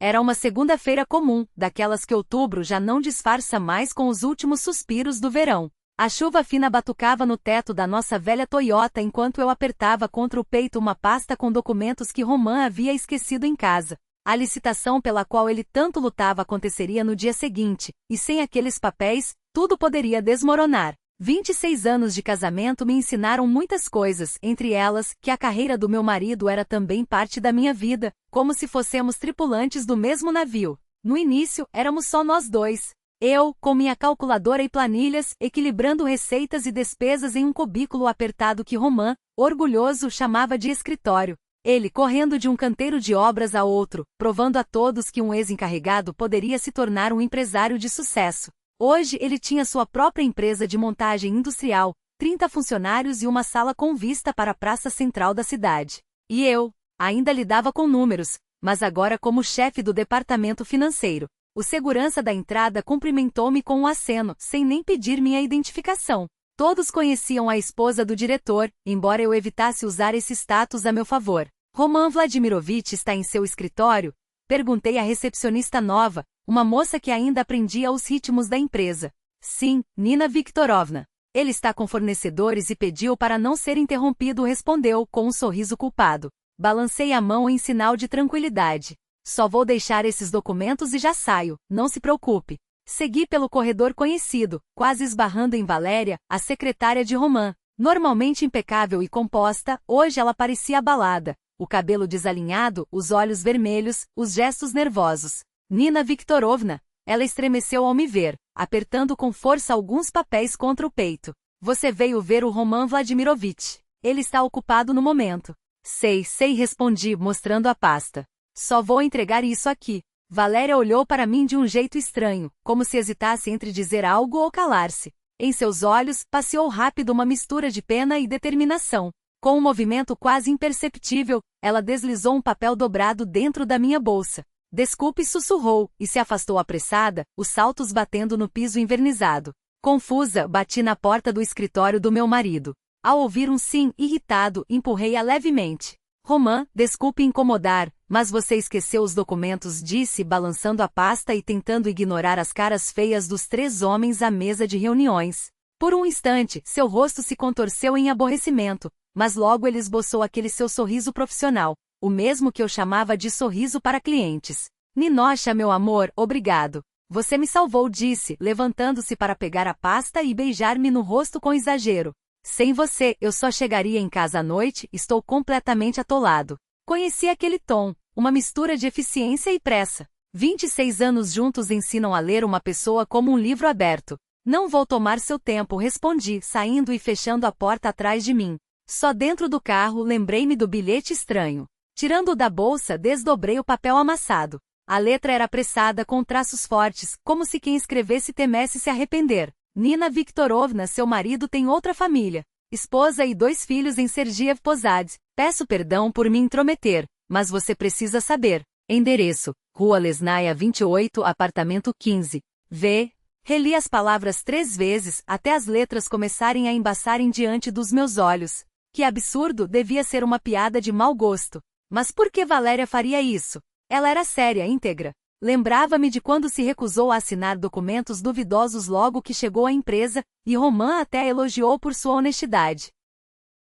Era uma segunda-feira comum, daquelas que outubro já não disfarça mais com os últimos suspiros do verão. A chuva fina batucava no teto da nossa velha Toyota enquanto eu apertava contra o peito uma pasta com documentos que Roman havia esquecido em casa. A licitação pela qual ele tanto lutava aconteceria no dia seguinte, e sem aqueles papéis, tudo poderia desmoronar. 26 anos de casamento me ensinaram muitas coisas, entre elas, que a carreira do meu marido era também parte da minha vida, como se fôssemos tripulantes do mesmo navio. No início, éramos só nós dois. Eu, com minha calculadora e planilhas, equilibrando receitas e despesas em um cubículo apertado que Roman, orgulhoso, chamava de escritório. Ele correndo de um canteiro de obras a outro, provando a todos que um ex-encarregado poderia se tornar um empresário de sucesso. Hoje ele tinha sua própria empresa de montagem industrial, 30 funcionários e uma sala com vista para a praça central da cidade. E eu, ainda lidava com números, mas agora como chefe do departamento financeiro. O segurança da entrada cumprimentou-me com um aceno, sem nem pedir minha identificação. Todos conheciam a esposa do diretor, embora eu evitasse usar esse status a meu favor. Roman Vladimirovich está em seu escritório? Perguntei à recepcionista nova, uma moça que ainda aprendia os ritmos da empresa. Sim, Nina Viktorovna. Ele está com fornecedores e pediu para não ser interrompido, respondeu, com um sorriso culpado. Balancei a mão em sinal de tranquilidade. Só vou deixar esses documentos e já saio, não se preocupe. Segui pelo corredor conhecido, quase esbarrando em Valéria, a secretária de Roman. Normalmente impecável e composta, hoje ela parecia abalada. O cabelo desalinhado, os olhos vermelhos, os gestos nervosos. Nina Viktorovna. Ela estremeceu ao me ver, apertando com força alguns papéis contra o peito. Você veio ver o Roman Vladimirovich. Ele está ocupado no momento. Sei, respondi, mostrando a pasta. Só vou entregar isso aqui. Valéria olhou para mim de um jeito estranho, como se hesitasse entre dizer algo ou calar-se. Em seus olhos, passeou rápido uma mistura de pena e determinação. Com um movimento quase imperceptível, ela deslizou um papel dobrado dentro da minha bolsa. Desculpe, sussurrou, e se afastou apressada, os saltos batendo no piso envernizado. Confusa, bati na porta do escritório do meu marido. Ao ouvir um sim, irritado, empurrei-a levemente. Roman, desculpe incomodar, mas você esqueceu os documentos, disse, balançando a pasta e tentando ignorar as caras feias dos 3 homens à mesa de reuniões. Por um instante, seu rosto se contorceu em aborrecimento, mas logo ele esboçou aquele seu sorriso profissional, o mesmo que eu chamava de sorriso para clientes. Ninocha, meu amor, obrigado. Você me salvou, disse, levantando-se para pegar a pasta e beijar-me no rosto com exagero. Sem você, eu só chegaria em casa à noite, estou completamente atolado. Conheci aquele tom, uma mistura de eficiência e pressa. 26 anos juntos ensinam a ler uma pessoa como um livro aberto. Não vou tomar seu tempo, respondi, saindo e fechando a porta atrás de mim. Só dentro do carro lembrei-me do bilhete estranho. Tirando-o da bolsa, desdobrei o papel amassado. A letra era apressada com traços fortes, como se quem escrevesse temesse se arrepender. Nina Viktorovna, seu marido tem outra família. Esposa e 2 filhos em Sergiev Posad. Peço perdão por me intrometer, mas você precisa saber. Endereço: Rua Lesnaia 28, apartamento 15. V. Reli as palavras 3 vezes, até as letras começarem a embaçarem diante dos meus olhos. Que absurdo, devia ser uma piada de mau gosto. Mas por que Valéria faria isso? Ela era séria, íntegra. Lembrava-me de quando se recusou a assinar documentos duvidosos logo que chegou à empresa, e Roman até a elogiou por sua honestidade.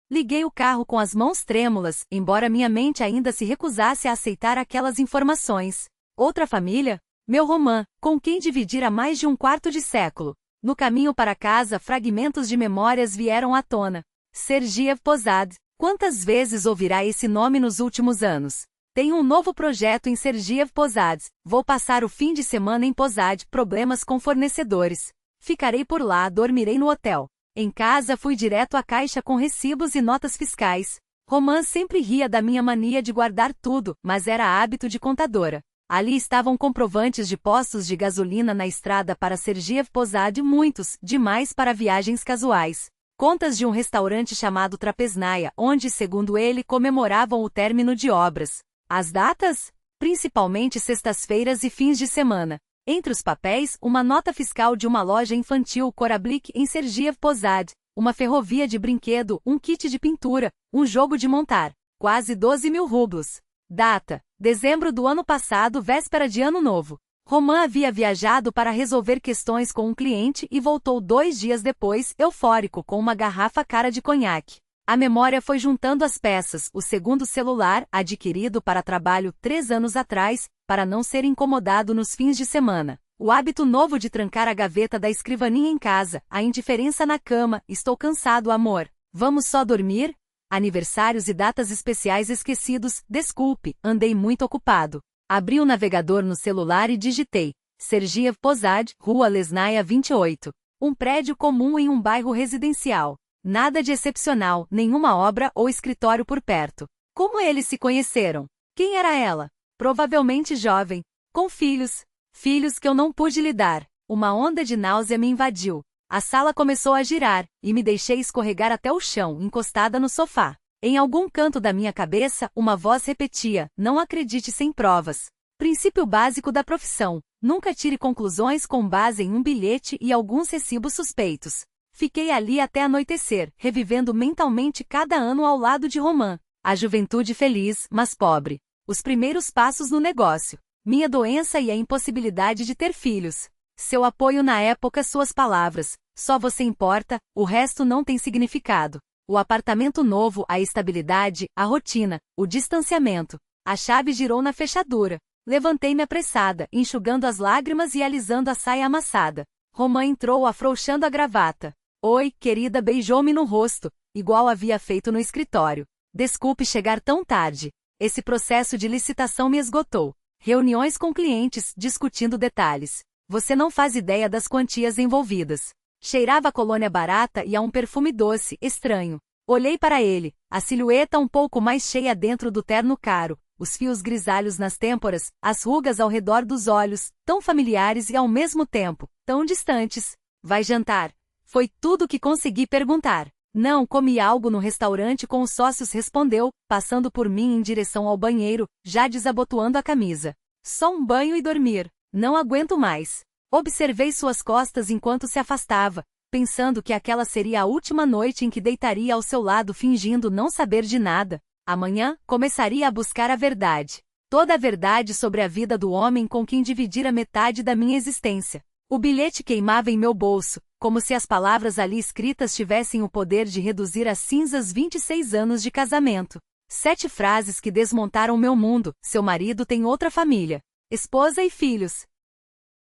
Liguei o carro com as mãos trêmulas, embora minha mente ainda se recusasse a aceitar aquelas informações. Outra família? Meu Roman, com quem dividira mais de um quarto de século. No caminho para casa, fragmentos de memórias vieram à tona. Sergiev Posad. Quantas vezes ouvirá esse nome nos últimos anos? Tenho um novo projeto em Sergiev Posad. Vou passar o fim de semana em Posad, problemas com fornecedores. Ficarei por lá, dormirei no hotel. Em casa fui direto à caixa com recibos e notas fiscais. Roman sempre ria da minha mania de guardar tudo, mas era hábito de contadora. Ali estavam comprovantes de postos de gasolina na estrada para Sergiev Posad, muitos, demais para viagens casuais. Contas de um restaurante chamado Trapesnaia, onde, segundo ele, comemoravam o término de obras. As datas? Principalmente sextas-feiras e fins de semana. Entre os papéis, uma nota fiscal de uma loja infantil Korablik em Sergiev Posad, uma ferrovia de brinquedo, um kit de pintura, um jogo de montar. Quase 12 mil rublos. Data: Dezembro do ano passado, véspera de Ano Novo. Roman havia viajado para resolver questões com um cliente e voltou 2 dias depois, eufórico, com uma garrafa cara de conhaque. A memória foi juntando as peças, o segundo celular, adquirido para trabalho 3 anos atrás, para não ser incomodado nos fins de semana. O hábito novo de trancar a gaveta da escrivaninha em casa, a indiferença na cama, estou cansado, amor. Vamos só dormir? Aniversários e datas especiais esquecidos, desculpe, andei muito ocupado. Abri o navegador no celular e digitei. Sergiev Posad, Rua Lesnaia 28. Um prédio comum em um bairro residencial. Nada de excepcional, nenhuma obra ou escritório por perto. Como eles se conheceram? Quem era ela? Provavelmente jovem, com filhos. Filhos que eu não pude lidar. Uma onda de náusea me invadiu. A sala começou a girar, e me deixei escorregar até o chão, encostada no sofá. Em algum canto da minha cabeça, uma voz repetia: não acredite sem provas. Princípio básico da profissão: nunca tire conclusões com base em um bilhete e alguns recibos suspeitos. Fiquei ali até anoitecer, revivendo mentalmente cada ano ao lado de Roman. A juventude feliz, mas pobre. Os primeiros passos no negócio. Minha doença e a impossibilidade de ter filhos. Seu apoio na época, suas palavras: só você importa, o resto não tem significado. O apartamento novo, a estabilidade, a rotina, o distanciamento. A chave girou na fechadura. Levantei-me apressada, enxugando as lágrimas e alisando a saia amassada. Roman entrou afrouxando a gravata. Oi, querida, beijou-me no rosto, igual havia feito no escritório. Desculpe chegar tão tarde. Esse processo de licitação me esgotou. Reuniões com clientes, discutindo detalhes. Você não faz ideia das quantias envolvidas. Cheirava a colônia barata e a um perfume doce, estranho. Olhei para ele, a silhueta um pouco mais cheia dentro do terno caro, os fios grisalhos nas têmporas, as rugas ao redor dos olhos, tão familiares e ao mesmo tempo, tão distantes. Vai jantar? Foi tudo que consegui perguntar. Não, comi algo no restaurante com os sócios, respondeu, passando por mim em direção ao banheiro, já desabotoando a camisa. Só um banho e dormir. Não aguento mais. Observei suas costas enquanto se afastava, pensando que aquela seria a última noite em que deitaria ao seu lado fingindo não saber de nada. Amanhã, começaria a buscar a verdade. Toda a verdade sobre a vida do homem com quem dividira metade da minha existência. O bilhete queimava em meu bolso, como se as palavras ali escritas tivessem o poder de reduzir a cinzas 26 anos de casamento. 7 frases que desmontaram meu mundo: seu marido tem outra família, esposa e filhos.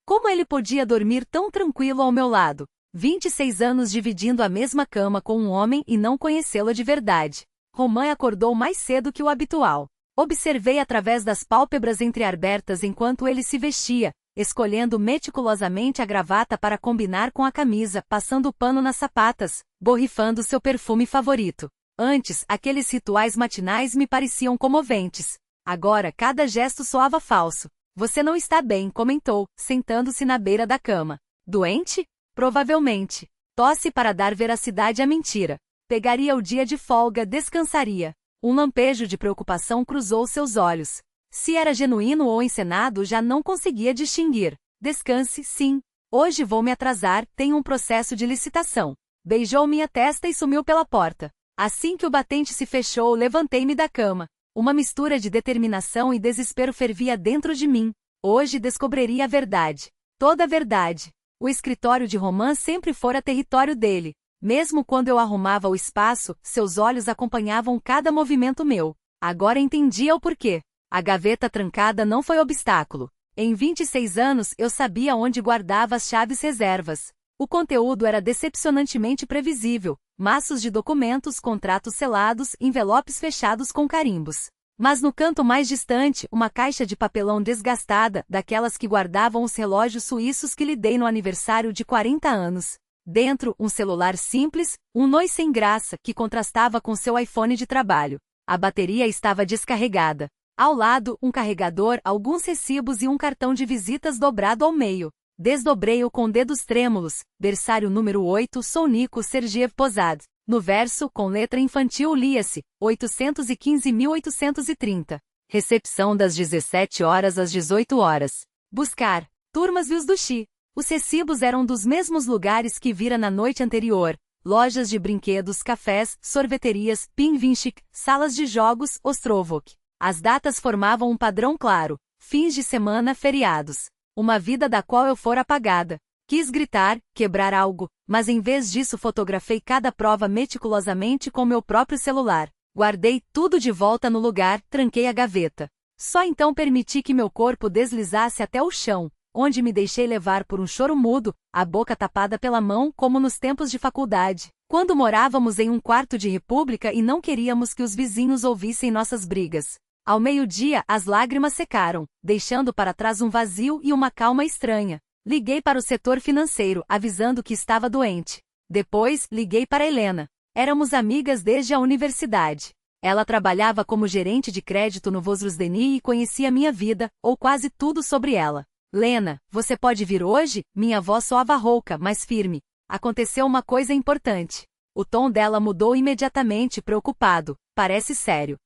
Como ele podia dormir tão tranquilo ao meu lado? 26 anos dividindo a mesma cama com um homem e não conhecê-lo de verdade. Roman acordou mais cedo que o habitual. Observei através das pálpebras entreabertas enquanto ele se vestia, escolhendo meticulosamente a gravata para combinar com a camisa, passando pano nas sapatas, borrifando seu perfume favorito. Antes, aqueles rituais matinais me pareciam comoventes. Agora, cada gesto soava falso. Você não está bem, comentou, sentando-se na beira da cama. Doente? Provavelmente. Tosse para dar veracidade à mentira. Pegaria o dia de folga, descansaria. Um lampejo de preocupação cruzou seus olhos. Se era genuíno ou encenado, já não conseguia distinguir. Descanse, sim. Hoje vou me atrasar, tenho um processo de licitação. Beijou minha testa e sumiu pela porta. Assim que o batente se fechou, levantei-me da cama. Uma mistura de determinação e desespero fervia dentro de mim. Hoje descobriria a verdade. Toda a verdade. O escritório de Roman sempre fora território dele. Mesmo quando eu arrumava o espaço, seus olhos acompanhavam cada movimento meu. Agora entendia o porquê. A gaveta trancada não foi obstáculo. Em 26 anos eu sabia onde guardava as chaves reservas. O conteúdo era decepcionantemente previsível. Maços de documentos, contratos selados, envelopes fechados com carimbos. Mas no canto mais distante, uma caixa de papelão desgastada, daquelas que guardavam os relógios suíços que lhe dei no aniversário de 40 anos. Dentro, um celular simples, um Noise sem graça, que contrastava com seu iPhone de trabalho. A bateria estava descarregada. Ao lado, um carregador, alguns recibos e um cartão de visitas dobrado ao meio. Desdobrei-o com dedos trêmulos. Berçário número 8, sou Nico Sergiev Posad. No verso, com letra infantil, lia-se 815.830. Recepção das 17 horas às 18 horas. Buscar. Turmas Views do Xi. Os recibos eram dos mesmos lugares que vira na noite anterior. Lojas de brinquedos, cafés, sorveterias, Pinvinchik, salas de jogos, Ostrovok. As datas formavam um padrão claro: fins de semana, feriados. Uma vida da qual eu fora apagada. Quis gritar, quebrar algo, mas em vez disso fotografei cada prova meticulosamente com meu próprio celular. Guardei tudo de volta no lugar, tranquei a gaveta. Só então permiti que meu corpo deslizasse até o chão, onde me deixei levar por um choro mudo, a boca tapada pela mão como nos tempos de faculdade, quando morávamos em um quarto de república e não queríamos que os vizinhos ouvissem nossas brigas. Ao meio-dia, as lágrimas secaram, deixando para trás um vazio e uma calma estranha. Liguei para o setor financeiro, avisando que estava doente. Depois, liguei para Helena. Éramos amigas desde a universidade. Ela trabalhava como gerente de crédito no Vosrosdeni e conhecia minha vida, ou quase tudo sobre ela. Lena, você pode vir hoje? Minha voz soava rouca, mas firme. Aconteceu uma coisa importante. O tom dela mudou imediatamente, preocupado. Parece sério.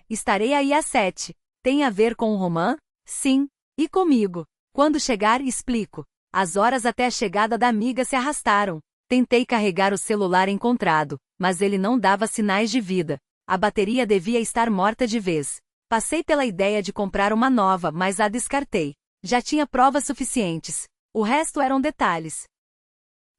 Estarei aí às 7. Tem a ver com o Roman? Sim. E comigo? Quando chegar, explico. As horas até a chegada da amiga se arrastaram. Tentei carregar o celular encontrado, mas ele não dava sinais de vida. A bateria devia estar morta de vez. Passei pela ideia de comprar uma nova, mas a descartei. Já tinha provas suficientes. O resto eram detalhes.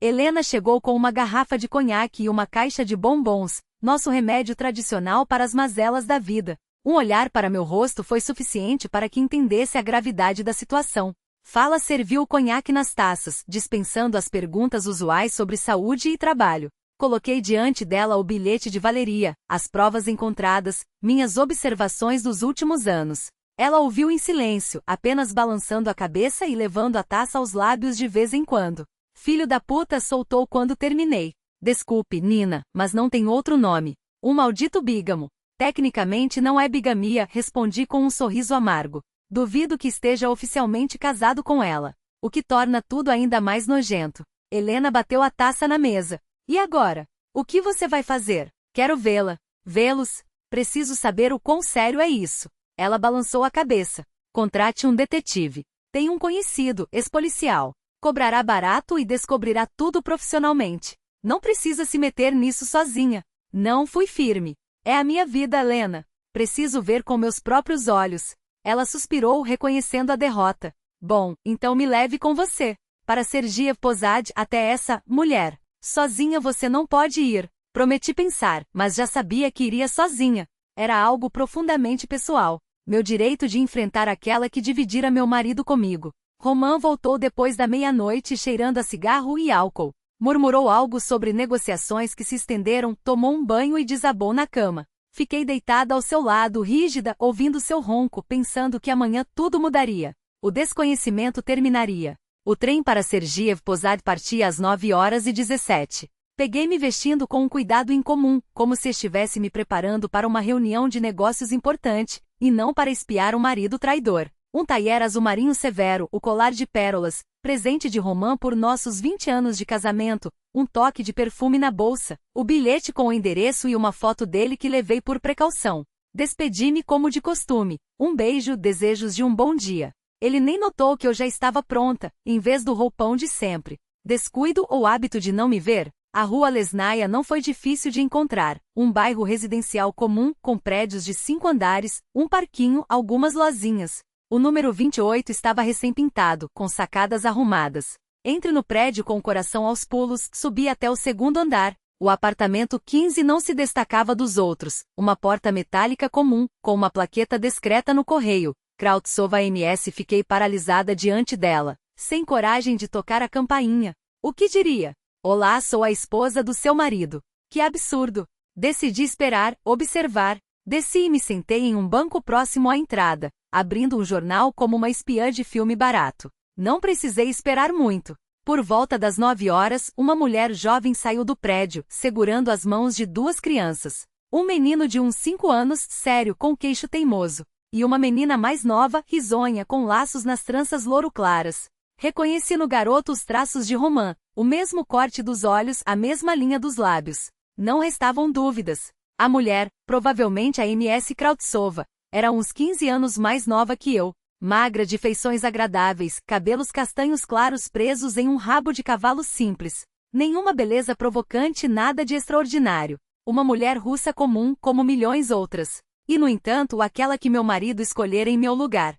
Helena chegou com uma garrafa de conhaque e uma caixa de bombons, nosso remédio tradicional para as mazelas da vida. Um olhar para meu rosto foi suficiente para que entendesse a gravidade da situação. Fala serviu o conhaque nas taças, dispensando as perguntas usuais sobre saúde e trabalho. Coloquei diante dela o bilhete de Valeria, as provas encontradas, minhas observações dos últimos anos. Ela ouviu em silêncio, apenas balançando a cabeça e levando a taça aos lábios de vez em quando. Filho da puta, soltou quando terminei. Desculpe, Nina, mas não tem outro nome. Um maldito bígamo. Tecnicamente não é bigamia, respondi com um sorriso amargo. Duvido que esteja oficialmente casado com ela. O que torna tudo ainda mais nojento. Helena bateu a taça na mesa. E agora? O que você vai fazer? Quero vê-la. Vê-los? Preciso saber o quão sério é isso. Ela balançou a cabeça. Contrate um detetive. Tem um conhecido, ex-policial. Cobrará barato e descobrirá tudo profissionalmente. Não precisa se meter nisso sozinha. Não, fui firme. É a minha vida, Helena. Preciso ver com meus próprios olhos. Ela suspirou, reconhecendo a derrota. Bom, então me leve com você. Para Sergiev Posad, até essa mulher. Sozinha você não pode ir. Prometi pensar, mas já sabia que iria sozinha. Era algo profundamente pessoal. Meu direito de enfrentar aquela que dividira meu marido comigo. Roman voltou depois da meia-noite cheirando a cigarro e álcool. Murmurou algo sobre negociações que se estenderam, tomou um banho e desabou na cama. Fiquei deitada ao seu lado, rígida, ouvindo seu ronco, pensando que amanhã tudo mudaria. O desconhecimento terminaria. O trem para Sergiev Posad partia às 9h17. Peguei-me vestindo com um cuidado incomum, como se estivesse me preparando para uma reunião de negócios importante, e não para espiar um marido traidor. Um taier azul marinho severo, o colar de pérolas, presente de Roman por nossos 20 anos de casamento, um toque de perfume na bolsa, o bilhete com o endereço e uma foto dele que levei por precaução. Despedi-me como de costume. Um beijo, desejos de um bom dia. Ele nem notou que eu já estava pronta, em vez do roupão de sempre. Descuido ou hábito de não me ver? A rua Lesnaia não foi difícil de encontrar. Um bairro residencial comum, com prédios de 5 andares, um parquinho, algumas lozinhas. O número 28 estava recém-pintado, com sacadas arrumadas. Entre no prédio com o coração aos pulos, subi até o 2º andar. O apartamento 15 não se destacava dos outros. Uma porta metálica comum, com uma plaqueta discreta no correio. Krautsova MS. Fiquei paralisada diante dela, sem coragem de tocar a campainha. O que diria? Olá, sou a esposa do seu marido. Que absurdo! Decidi esperar, observar. Desci e me sentei em um banco próximo à entrada, abrindo um jornal como uma espiã de filme barato. Não precisei esperar muito. Por volta das 9h, uma mulher jovem saiu do prédio, segurando as mãos de 2 crianças. Um menino de uns 5 anos, sério, com queixo teimoso. E uma menina mais nova, risonha, com laços nas tranças louro claras. Reconheci no garoto os traços de Roman, o mesmo corte dos olhos, a mesma linha dos lábios. Não restavam dúvidas. A mulher, provavelmente a MS Krautsova, era uns 15 anos mais nova que eu. Magra, de feições agradáveis, cabelos castanhos claros presos em um rabo de cavalo simples. Nenhuma beleza provocante, nada de extraordinário. Uma mulher russa comum, como milhões outras. E no entanto aquela que meu marido escolhera em meu lugar.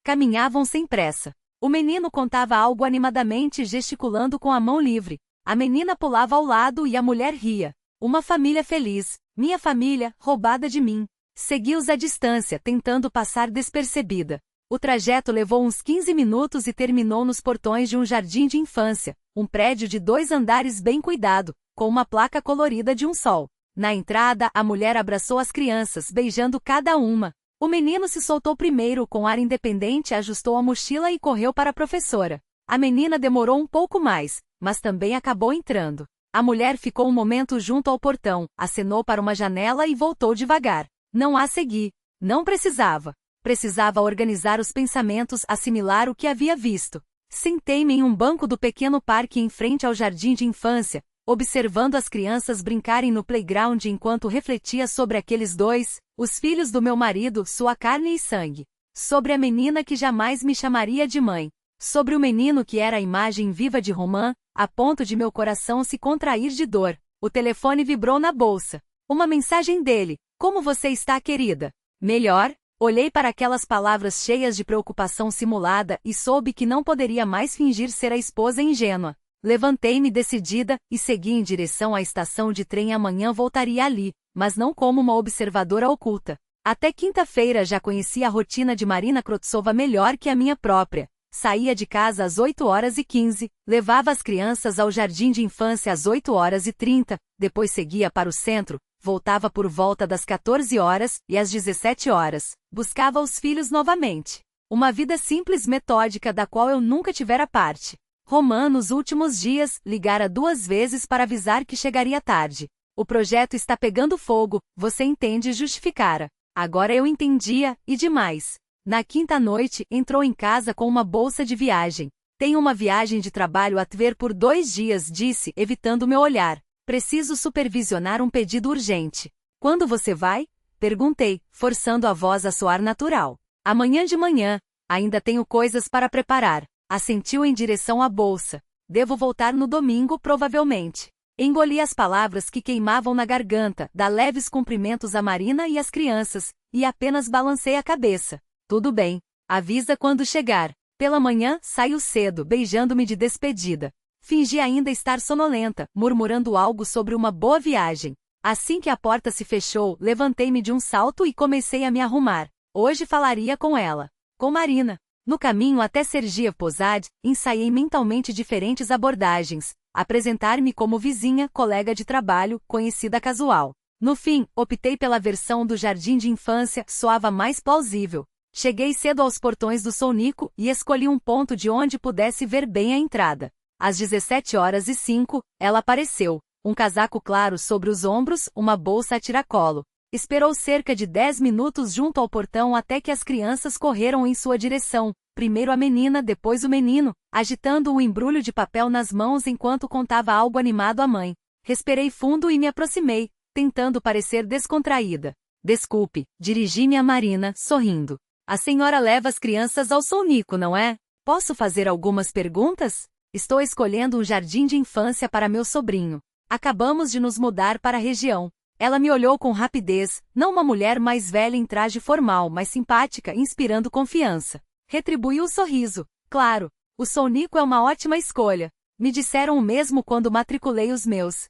Caminhavam sem pressa. O menino contava algo animadamente gesticulando com a mão livre. A menina pulava ao lado e a mulher ria. Uma família feliz. Minha família, roubada de mim. Segui-os à distância, tentando passar despercebida. O trajeto levou uns 15 minutos e terminou nos portões de um jardim de infância, um prédio de 2 andares bem cuidado, com uma placa colorida de um sol. Na entrada, a mulher abraçou as crianças, beijando cada uma. O menino se soltou primeiro com ar independente, ajustou a mochila e correu para a professora. A menina demorou um pouco mais, mas também acabou entrando. A mulher ficou um momento junto ao portão, acenou para uma janela e voltou devagar. Não a segui. Não precisava. Precisava organizar os pensamentos, assimilar o que havia visto. Sentei-me em um banco do pequeno parque em frente ao jardim de infância, observando as crianças brincarem no playground enquanto refletia sobre aqueles dois, os filhos do meu marido, sua carne e sangue. Sobre a menina que jamais me chamaria de mãe. Sobre o menino que era a imagem viva de Romain, a ponto de meu coração se contrair de dor. O telefone vibrou na bolsa. Uma mensagem dele. Como você está, querida? Melhor? Olhei para aquelas palavras cheias de preocupação simulada e soube que não poderia mais fingir ser a esposa ingênua. Levantei-me decidida e segui em direção à estação de trem. Amanhã voltaria ali, mas não como uma observadora oculta. Até quinta-feira já conhecia a rotina de Marina Krotsova melhor que a minha própria. Saía de casa às 8h15, levava as crianças ao jardim de infância às 8h30, depois seguia para o centro, voltava por volta das 14 horas e às 17 horas, buscava os filhos novamente. Uma vida simples, metódica, da qual eu nunca tivera parte. Romain, nos últimos dias, ligara 2 vezes para avisar que chegaria tarde. O projeto está pegando fogo, você entende, justificara. Agora eu entendia, e demais. Na quinta noite, entrou em casa com uma bolsa de viagem. Tenho uma viagem de trabalho a ver por 2 dias, disse, evitando meu olhar. Preciso supervisionar um pedido urgente. Quando você vai? Perguntei, forçando a voz a soar natural. Amanhã de manhã. Ainda tenho coisas para preparar. Assentiu em direção à bolsa. Devo voltar no domingo, provavelmente. Engoli as palavras que queimavam na garganta, dá leves cumprimentos a Marina e às crianças, e apenas balancei a cabeça. Tudo bem. Avisa quando chegar. Pela manhã, saio cedo, beijando-me de despedida. Fingi ainda estar sonolenta, murmurando algo sobre uma boa viagem. Assim que a porta se fechou, levantei-me de um salto e comecei a me arrumar. Hoje falaria com ela. Com Marina. No caminho até Sergiev Posad, ensaiei mentalmente diferentes abordagens. Apresentar-me como vizinha, colega de trabalho, conhecida casual. No fim, optei pela versão do jardim de infância, soava mais plausível. Cheguei cedo aos portões do Solnico e escolhi um ponto de onde pudesse ver bem a entrada. Às 17h05, ela apareceu. Um casaco claro sobre os ombros, uma bolsa a tiracolo. Esperou cerca de 10 minutos junto ao portão até que as crianças correram em sua direção. Primeiro a menina, depois o menino, agitando um embrulho de papel nas mãos enquanto contava algo animado à mãe. Respirei fundo e me aproximei, tentando parecer descontraída. Desculpe, dirigi-me a Marina, sorrindo. A senhora leva as crianças ao Solnico, não é? Posso fazer algumas perguntas? Estou escolhendo um jardim de infância para meu sobrinho. Acabamos de nos mudar para a região. Ela me olhou com rapidez, não uma mulher mais velha em traje formal, mas simpática, inspirando confiança. Retribuiu o sorriso. Claro, o Solnico é uma ótima escolha. Me disseram o mesmo quando matriculei os meus.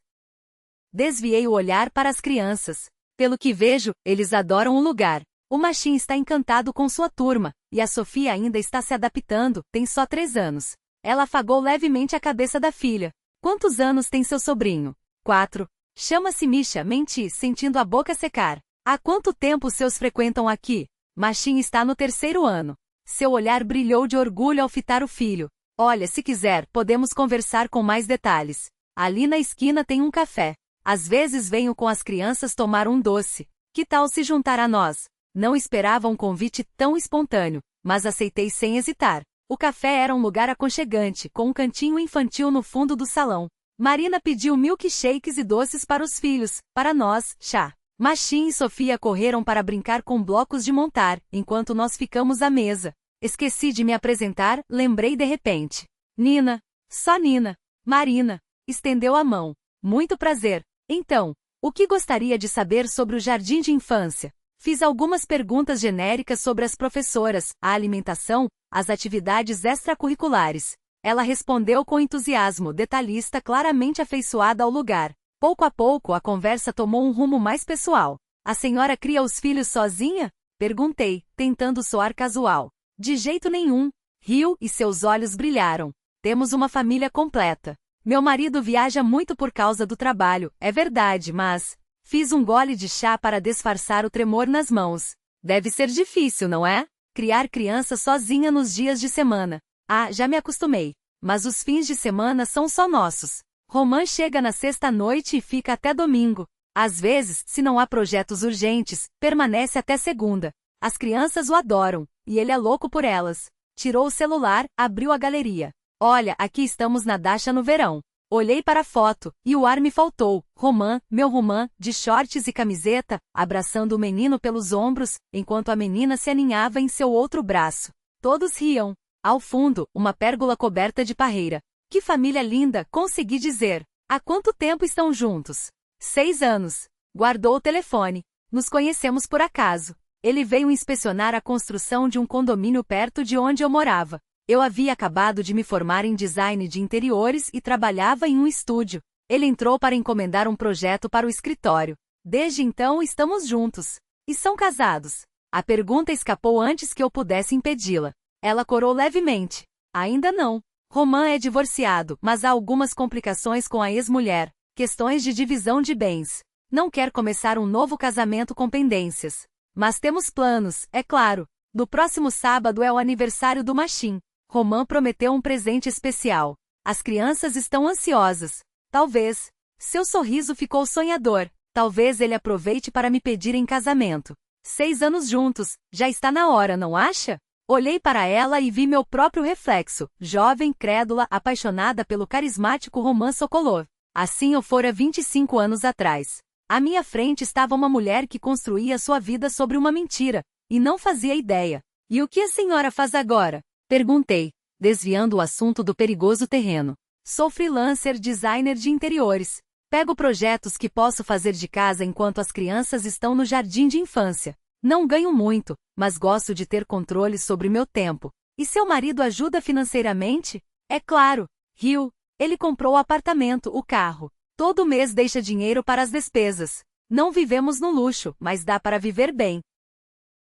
Desviei o olhar para as crianças. Pelo que vejo, eles adoram o lugar. O Machin está encantado com sua turma, e a Sofia ainda está se adaptando, tem só 3 anos. Ela afagou levemente a cabeça da filha. Quantos anos tem seu sobrinho? 4. Chama-se Misha, menti, sentindo a boca secar. Há quanto tempo seus frequentam aqui? Machin está no 3º ano. Seu olhar brilhou de orgulho ao fitar o filho. Olha, se quiser, podemos conversar com mais detalhes. Ali na esquina tem um café. Às vezes venho com as crianças tomar um doce. Que tal se juntar a nós? Não esperava um convite tão espontâneo, mas aceitei sem hesitar. O café era um lugar aconchegante, com um cantinho infantil no fundo do salão. Marina pediu milkshakes e doces para os filhos, para nós, chá. Machin e Sofia correram para brincar com blocos de montar, enquanto nós ficamos à mesa. Esqueci de me apresentar, lembrei de repente. Nina. Só Nina. Marina. Estendeu a mão. Muito prazer. Então, o que gostaria de saber sobre o jardim de infância? Fiz algumas perguntas genéricas sobre as professoras, a alimentação, as atividades extracurriculares. Ela respondeu com entusiasmo, detalhista, claramente afeiçoada ao lugar. Pouco a pouco, a conversa tomou um rumo mais pessoal. A senhora cria os filhos sozinha? Perguntei, tentando soar casual. De jeito nenhum. Riu e seus olhos brilharam. Temos uma família completa. Meu marido viaja muito por causa do trabalho, é verdade, mas... Fiz um gole de chá para disfarçar o tremor nas mãos. Deve ser difícil, não é? Criar criança sozinha nos dias de semana. Ah, já me acostumei. Mas os fins de semana são só nossos. Roman chega na sexta-noite e fica até domingo. Às vezes, se não há projetos urgentes, permanece até segunda. As crianças o adoram, e ele é louco por elas. Tirou o celular, abriu a galeria. Olha, aqui estamos na dacha no verão. Olhei para a foto, e o ar me faltou. Roman, meu Roman, de shorts e camiseta, abraçando o menino pelos ombros, enquanto a menina se aninhava em seu outro braço. Todos riam. Ao fundo, uma pérgola coberta de parreira. Que família linda, consegui dizer. Há quanto tempo estão juntos? 6 anos. Guardou o telefone. Nos conhecemos por acaso. Ele veio inspecionar a construção de um condomínio perto de onde eu morava. Eu havia acabado de me formar em design de interiores e trabalhava em um estúdio. Ele entrou para encomendar um projeto para o escritório. Desde então estamos juntos. E são casados? A pergunta escapou antes que eu pudesse impedi-la. Ela corou levemente. Ainda não. Roman é divorciado, mas há algumas complicações com a ex-mulher. Questões de divisão de bens. Não quer começar um novo casamento com pendências. Mas temos planos, é claro. No próximo sábado é o aniversário do Machim. Roman prometeu um presente especial. As crianças estão ansiosas. Talvez. Seu sorriso ficou sonhador. Talvez ele aproveite para me pedir em casamento. 6 anos juntos, já está na hora, não acha? Olhei para ela e vi meu próprio reflexo, jovem, crédula, apaixonada pelo carismático Roman Sokolov. Assim eu fora 25 anos atrás. À minha frente estava uma mulher que construía sua vida sobre uma mentira, e não fazia ideia. E o que a senhora faz agora? Perguntei, desviando o assunto do perigoso terreno. Sou freelancer designer de interiores. Pego projetos que posso fazer de casa enquanto as crianças estão no jardim de infância. Não ganho muito, mas gosto de ter controle sobre meu tempo. E seu marido ajuda financeiramente? É claro. Riu. Ele comprou o apartamento, o carro. Todo mês deixa dinheiro para as despesas. Não vivemos no luxo, mas dá para viver bem.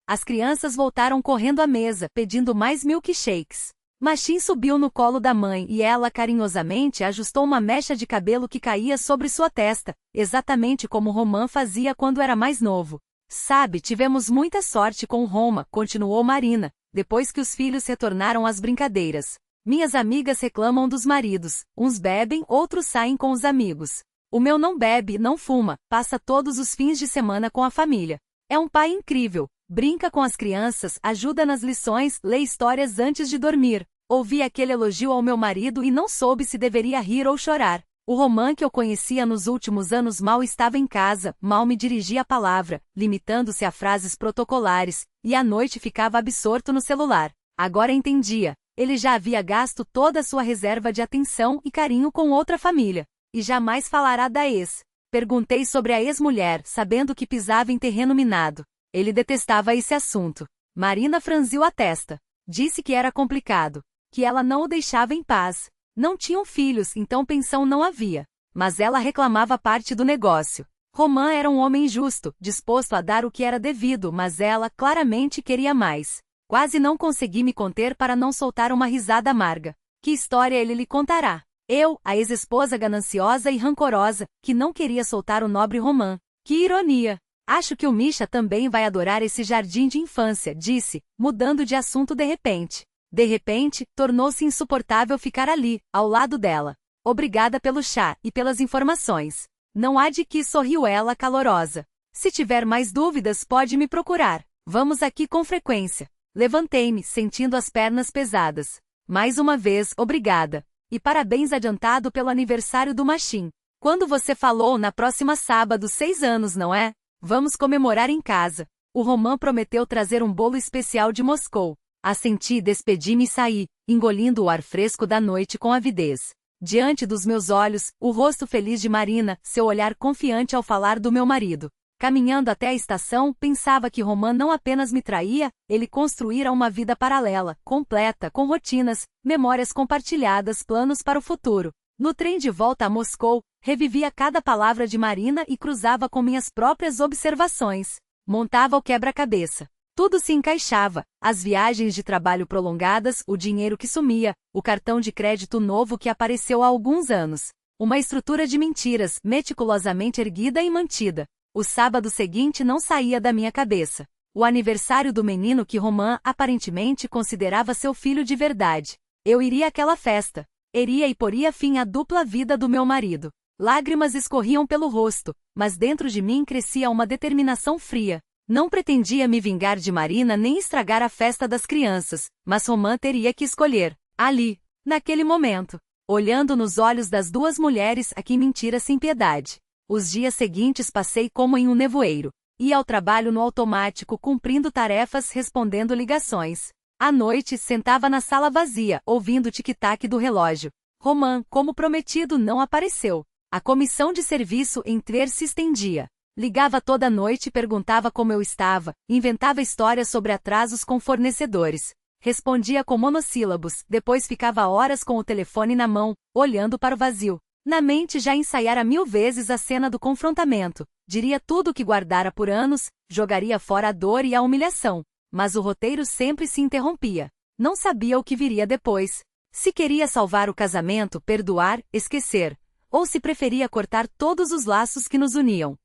As crianças voltaram correndo à mesa, pedindo mais milkshakes. Machim subiu no colo da mãe e ela carinhosamente ajustou uma mecha de cabelo que caía sobre sua testa, exatamente como Roman fazia quando era mais novo. Sabe, tivemos muita sorte com o Roma, continuou Marina, depois que os filhos retornaram às brincadeiras. Minhas amigas reclamam dos maridos, uns bebem, outros saem com os amigos. O meu não bebe, não fuma, passa todos os fins de semana com a família. É um pai incrível. Brinca com as crianças, ajuda nas lições, lê histórias antes de dormir. Ouvi aquele elogio ao meu marido e não soube se deveria rir ou chorar. O Roman que eu conhecia nos últimos anos mal estava em casa, mal me dirigia a palavra, limitando-se a frases protocolares, e à noite ficava absorto no celular. Agora entendia. Ele já havia gasto toda a sua reserva de atenção e carinho com outra família. E jamais falará da ex. Perguntei sobre a ex-mulher, sabendo que pisava em terreno minado. Ele detestava esse assunto. Marina franziu a testa. Disse que era complicado. Que ela não o deixava em paz. Não tinham filhos, então pensão não havia. Mas ela reclamava parte do negócio. Roman era um homem justo, disposto a dar o que era devido, mas ela claramente queria mais. Quase não consegui me conter para não soltar uma risada amarga. Que história ele lhe contará? Eu, a ex-esposa gananciosa e rancorosa, que não queria soltar o nobre Roman. Que ironia! Acho que o Misha também vai adorar esse jardim de infância, disse, mudando de assunto de repente. De repente, tornou-se insuportável ficar ali, ao lado dela. Obrigada pelo chá e pelas informações. Não há de que, sorriu ela calorosa. Se tiver mais dúvidas pode me procurar. Vamos aqui com frequência. Levantei-me, sentindo as pernas pesadas. Mais uma vez, obrigada. E parabéns adiantado pelo aniversário do Machim. Quando você falou na próxima sábado 6 anos, não é? Vamos comemorar em casa. O Roman prometeu trazer um bolo especial de Moscou. Assenti, despedi-me e saí, engolindo o ar fresco da noite com avidez. Diante dos meus olhos, o rosto feliz de Marina, seu olhar confiante ao falar do meu marido. Caminhando até a estação, pensava que Roman não apenas me traía, ele construíra uma vida paralela, completa, com rotinas, memórias compartilhadas, planos para o futuro. No trem de volta a Moscou, revivia cada palavra de Marina e cruzava com minhas próprias observações. Montava o quebra-cabeça. Tudo se encaixava, as viagens de trabalho prolongadas, o dinheiro que sumia, o cartão de crédito novo que apareceu há alguns anos. Uma estrutura de mentiras, meticulosamente erguida e mantida. O sábado seguinte não saía da minha cabeça. O aniversário do menino que Roman aparentemente considerava seu filho de verdade. Eu iria àquela festa. Iria e poria fim à dupla vida do meu marido. Lágrimas escorriam pelo rosto, mas dentro de mim crescia uma determinação fria. Não pretendia me vingar de Marina nem estragar a festa das crianças, mas Roman teria que escolher. Ali, naquele momento, olhando nos olhos das duas mulheres a quem mentira sem piedade. Os dias seguintes passei como em um nevoeiro. Ia ao trabalho no automático, cumprindo tarefas, respondendo ligações. À noite, sentava na sala vazia, ouvindo o tic-tac do relógio. Roman, como prometido, não apareceu. A comissão de serviço em Tver se estendia. Ligava toda noite e perguntava como eu estava, inventava histórias sobre atrasos com fornecedores. Respondia com monossílabos, depois ficava horas com o telefone na mão, olhando para o vazio. Na mente já ensaiara 1000 vezes a cena do confrontamento. Diria tudo o que guardara por anos, jogaria fora a dor e a humilhação. Mas o roteiro sempre se interrompia. Não sabia o que viria depois. Se queria salvar o casamento, perdoar, esquecer. Ou se preferia cortar todos os laços que nos uniam.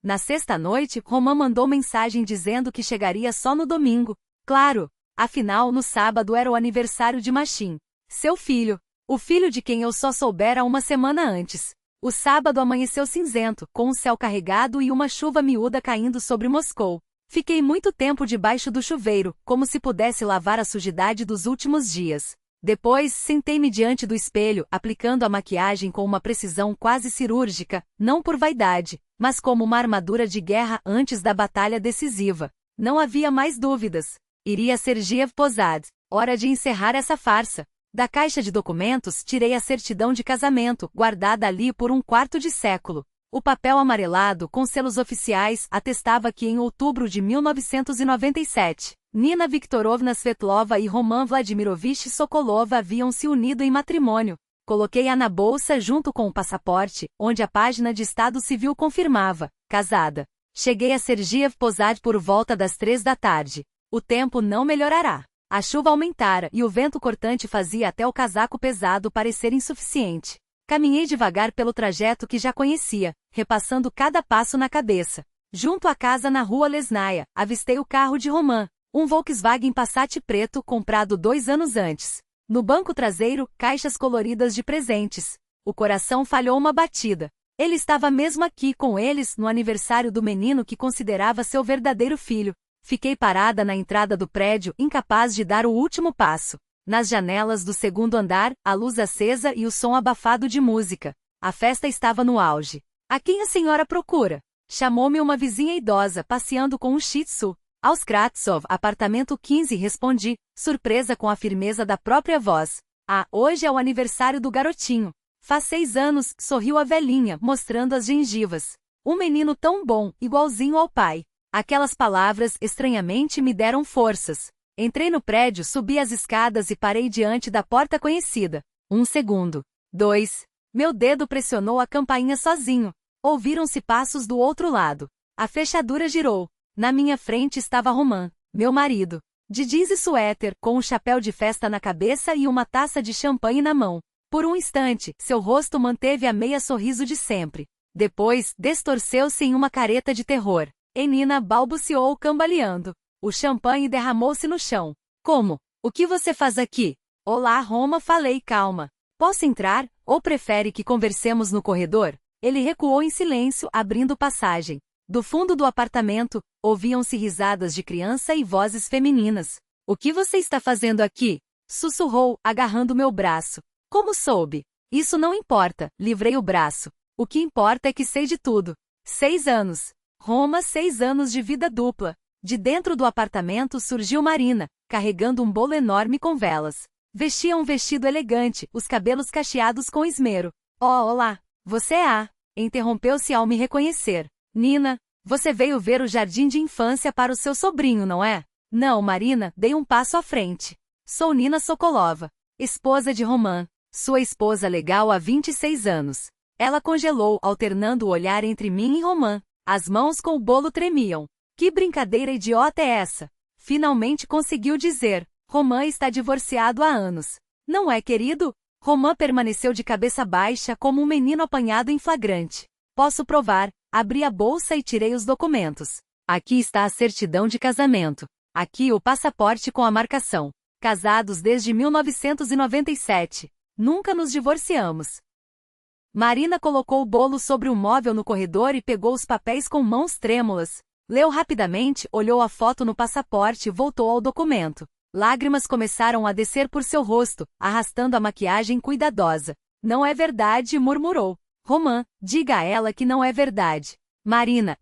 Na sexta-noite, Roman mandou mensagem dizendo que chegaria só no domingo. Claro, afinal no sábado era o aniversário de Machin, seu filho, o filho de quem eu só soubera uma semana antes. O sábado amanheceu cinzento, com o céu carregado e uma chuva miúda caindo sobre Moscou. Fiquei muito tempo debaixo do chuveiro, como se pudesse lavar a sujidade dos últimos dias. Depois, sentei-me diante do espelho, aplicando a maquiagem com uma precisão quase cirúrgica, não por vaidade, mas como uma armadura de guerra antes da batalha decisiva. Não havia mais dúvidas. Iria ser Giev Posad. Hora de encerrar essa farsa. Da caixa de documentos, tirei a certidão de casamento, guardada ali por um quarto de século. O papel amarelado, com selos oficiais, atestava que em outubro de 1997, Nina Viktorovna Svetlova e Roman Vladimirovich Sokolov haviam se unido em matrimônio. Coloquei-a na bolsa junto com o passaporte, onde a página de Estado Civil confirmava, casada. Cheguei a Sergiev Posad por volta das 3 da tarde. O tempo não melhorará. A chuva aumentara e o vento cortante fazia até o casaco pesado parecer insuficiente. Caminhei devagar pelo trajeto que já conhecia, repassando cada passo na cabeça. Junto à casa na rua Lesnaia, avistei o carro de Roman, um Volkswagen Passat preto comprado 2 anos antes. No banco traseiro, caixas coloridas de presentes. O coração falhou uma batida. Ele estava mesmo aqui com eles no aniversário do menino que considerava seu verdadeiro filho. Fiquei parada na entrada do prédio, incapaz de dar o último passo. Nas janelas do segundo andar, a luz acesa e o som abafado de música. A festa estava no auge. A quem a senhora procura? Chamou-me uma vizinha idosa, passeando com um Shih Tzu. Aos Kratsov, apartamento 15, respondi, surpresa com a firmeza da própria voz. Ah, hoje é o aniversário do garotinho. Faz 6 anos, sorriu a velhinha, mostrando as gengivas. Um menino tão bom, igualzinho ao pai. Aquelas palavras, estranhamente, me deram forças. Entrei no prédio, subi as escadas e parei diante da porta conhecida. 1 segundo. 2. Meu dedo pressionou a campainha sozinho. Ouviram-se passos do outro lado. A fechadura girou. Na minha frente estava Roman, meu marido. De jeans e suéter, com um chapéu de festa na cabeça e uma taça de champanhe na mão. Por um instante, seu rosto manteve a meia sorriso de sempre. Depois, distorceu-se em uma careta de terror. E Nina balbuciou cambaleando. O champanhe derramou-se no chão. Como? O que você faz aqui? Olá, Roma, falei calma. Posso entrar, ou prefere que conversemos no corredor? Ele recuou em silêncio, abrindo passagem. Do fundo do apartamento, ouviam-se risadas de criança e vozes femininas. O que você está fazendo aqui? Sussurrou, agarrando meu braço. Como soube? Isso não importa, livrei o braço. O que importa é que sei de tudo. 6 anos. Roma, 6 anos de vida dupla. De dentro do apartamento surgiu Marina, carregando um bolo enorme com velas. Vestia um vestido elegante, os cabelos cacheados com esmero. Oh, olá! Você é a... Interrompeu-se ao me reconhecer. Nina, Você veio ver o jardim de infância para o seu sobrinho, não é? Não, Marina, dei um passo à frente. Sou Nina Sokolova, esposa de Roman, sua esposa legal há 26 anos. Ela congelou, alternando o olhar entre mim e Roman. As mãos com o bolo tremiam. Que brincadeira idiota é essa? Finalmente conseguiu dizer. Roman está divorciado há anos. Não é, querido? Roman permaneceu de cabeça baixa como um menino apanhado em flagrante. Posso provar. Abri a bolsa e tirei os documentos. Aqui está a certidão de casamento. Aqui o passaporte com a marcação. Casados desde 1997. Nunca nos divorciamos. Marina colocou o bolo sobre um móvel no corredor e pegou os papéis com mãos trêmulas. Leu rapidamente, olhou a foto no passaporte e voltou ao documento. Lágrimas começaram a descer por seu rosto, arrastando a maquiagem cuidadosa. Não é verdade, murmurou. Roman, diga a ela que não é verdade. Marina,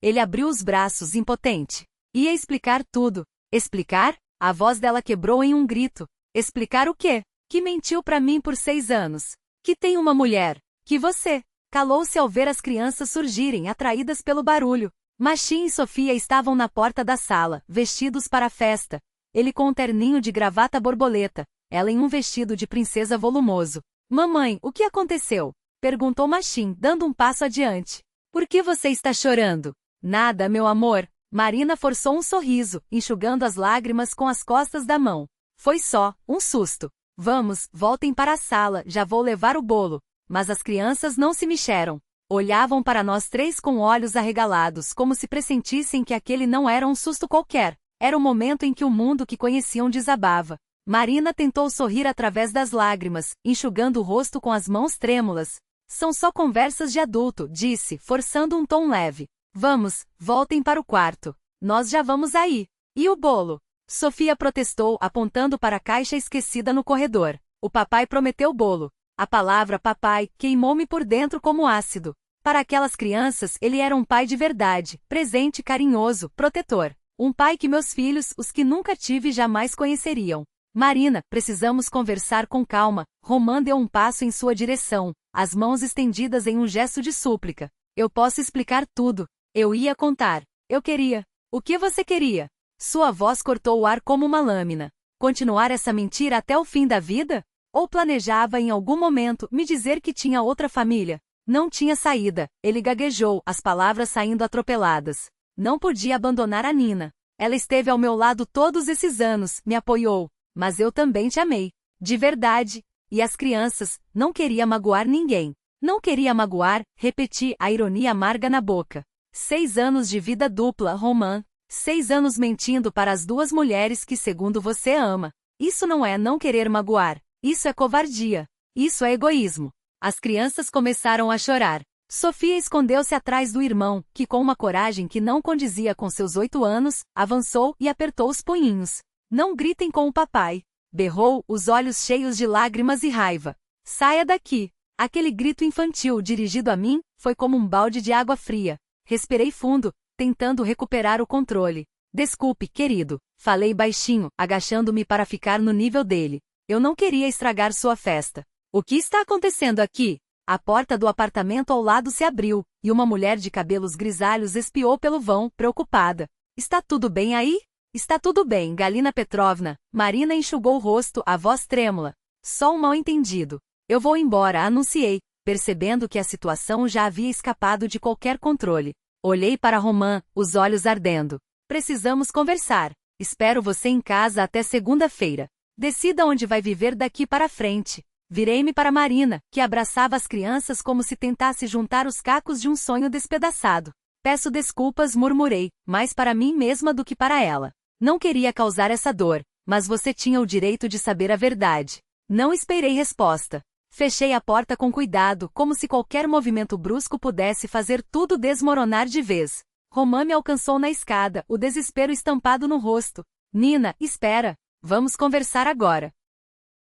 ele abriu os braços, impotente. Ia explicar tudo. Explicar? A voz dela quebrou em um grito. Explicar o quê? Que mentiu pra mim por 6 anos. Que tem uma mulher. Que você. Calou-se ao ver as crianças surgirem, atraídas pelo barulho. Machin e Sofia estavam na porta da sala, vestidos para a festa. Ele com um terninho de gravata borboleta, ela em um vestido de princesa volumoso. Mamãe, o que aconteceu? Perguntou Machin, dando um passo adiante. Por que você está chorando? Nada, meu amor. Marina forçou um sorriso, enxugando as lágrimas com as costas da mão. Foi só um susto. Vamos, voltem para a sala, já vou levar o bolo. Mas as crianças não se mexeram. Olhavam para nós três com olhos arregalados, como se pressentissem que aquele não era um susto qualquer. Era o momento em que o mundo que conheciam desabava. Marina tentou sorrir através das lágrimas, enxugando o rosto com as mãos trêmulas. São só conversas de adulto, disse, forçando um tom leve. Vamos, voltem para o quarto. Nós já vamos aí. E o bolo? Sofia protestou, apontando para a caixa esquecida no corredor. O papai prometeu bolo. A palavra papai queimou-me por dentro como ácido. Para aquelas crianças, ele era um pai de verdade, presente, carinhoso, protetor. Um pai que meus filhos, os que nunca tive, jamais conheceriam. Marina, precisamos conversar com calma. Roman deu um passo em sua direção, as mãos estendidas em um gesto de súplica. Eu posso explicar tudo. Eu ia contar. Eu queria. O que você queria? Sua voz cortou o ar como uma lâmina. Continuar essa mentira até o fim da vida? Ou planejava em algum momento me dizer que tinha outra família? Não tinha saída. Ele gaguejou, as palavras saindo atropeladas. Não podia abandonar a Nina. Ela esteve ao meu lado todos esses anos, me apoiou. Mas eu também te amei. De verdade. E as crianças, não queria magoar ninguém. Não queria magoar, repeti, a ironia amarga na boca. 6 anos de vida dupla, Roman. 6 anos mentindo para as 2 mulheres que segundo você ama. Isso não é não querer magoar. Isso é covardia. Isso é egoísmo. As crianças começaram a chorar. Sofia escondeu-se atrás do irmão, que com uma coragem que não condizia com seus 8 anos, avançou e apertou os punhinhos. Não gritem com o papai. Berrou, os olhos cheios de lágrimas e raiva. Saia daqui. Aquele grito infantil dirigido a mim, foi como um balde de água fria. Respirei fundo, tentando recuperar o controle. Desculpe, querido. Falei baixinho, agachando-me para ficar no nível dele. Eu não queria estragar sua festa. O que está acontecendo aqui? A porta do apartamento ao lado se abriu, e uma mulher de cabelos grisalhos espiou pelo vão, preocupada. Está tudo bem aí? Está tudo bem, Galina Petrovna. Marina enxugou o rosto, a voz trêmula. Só um mal-entendido. Eu vou embora, anunciei, percebendo que a situação já havia escapado de qualquer controle. Olhei para Roman, os olhos ardendo. Precisamos conversar. Espero você em casa até segunda-feira. Decida onde vai viver daqui para frente. Virei-me para Marina, que abraçava as crianças como se tentasse juntar os cacos de um sonho despedaçado. Peço desculpas, murmurei, mais para mim mesma do que para ela. Não queria causar essa dor, mas você tinha o direito de saber a verdade. Não esperei resposta. Fechei a porta com cuidado, como se qualquer movimento brusco pudesse fazer tudo desmoronar de vez. Roman me alcançou na escada, o desespero estampado no rosto. Nina, espera. Vamos conversar agora.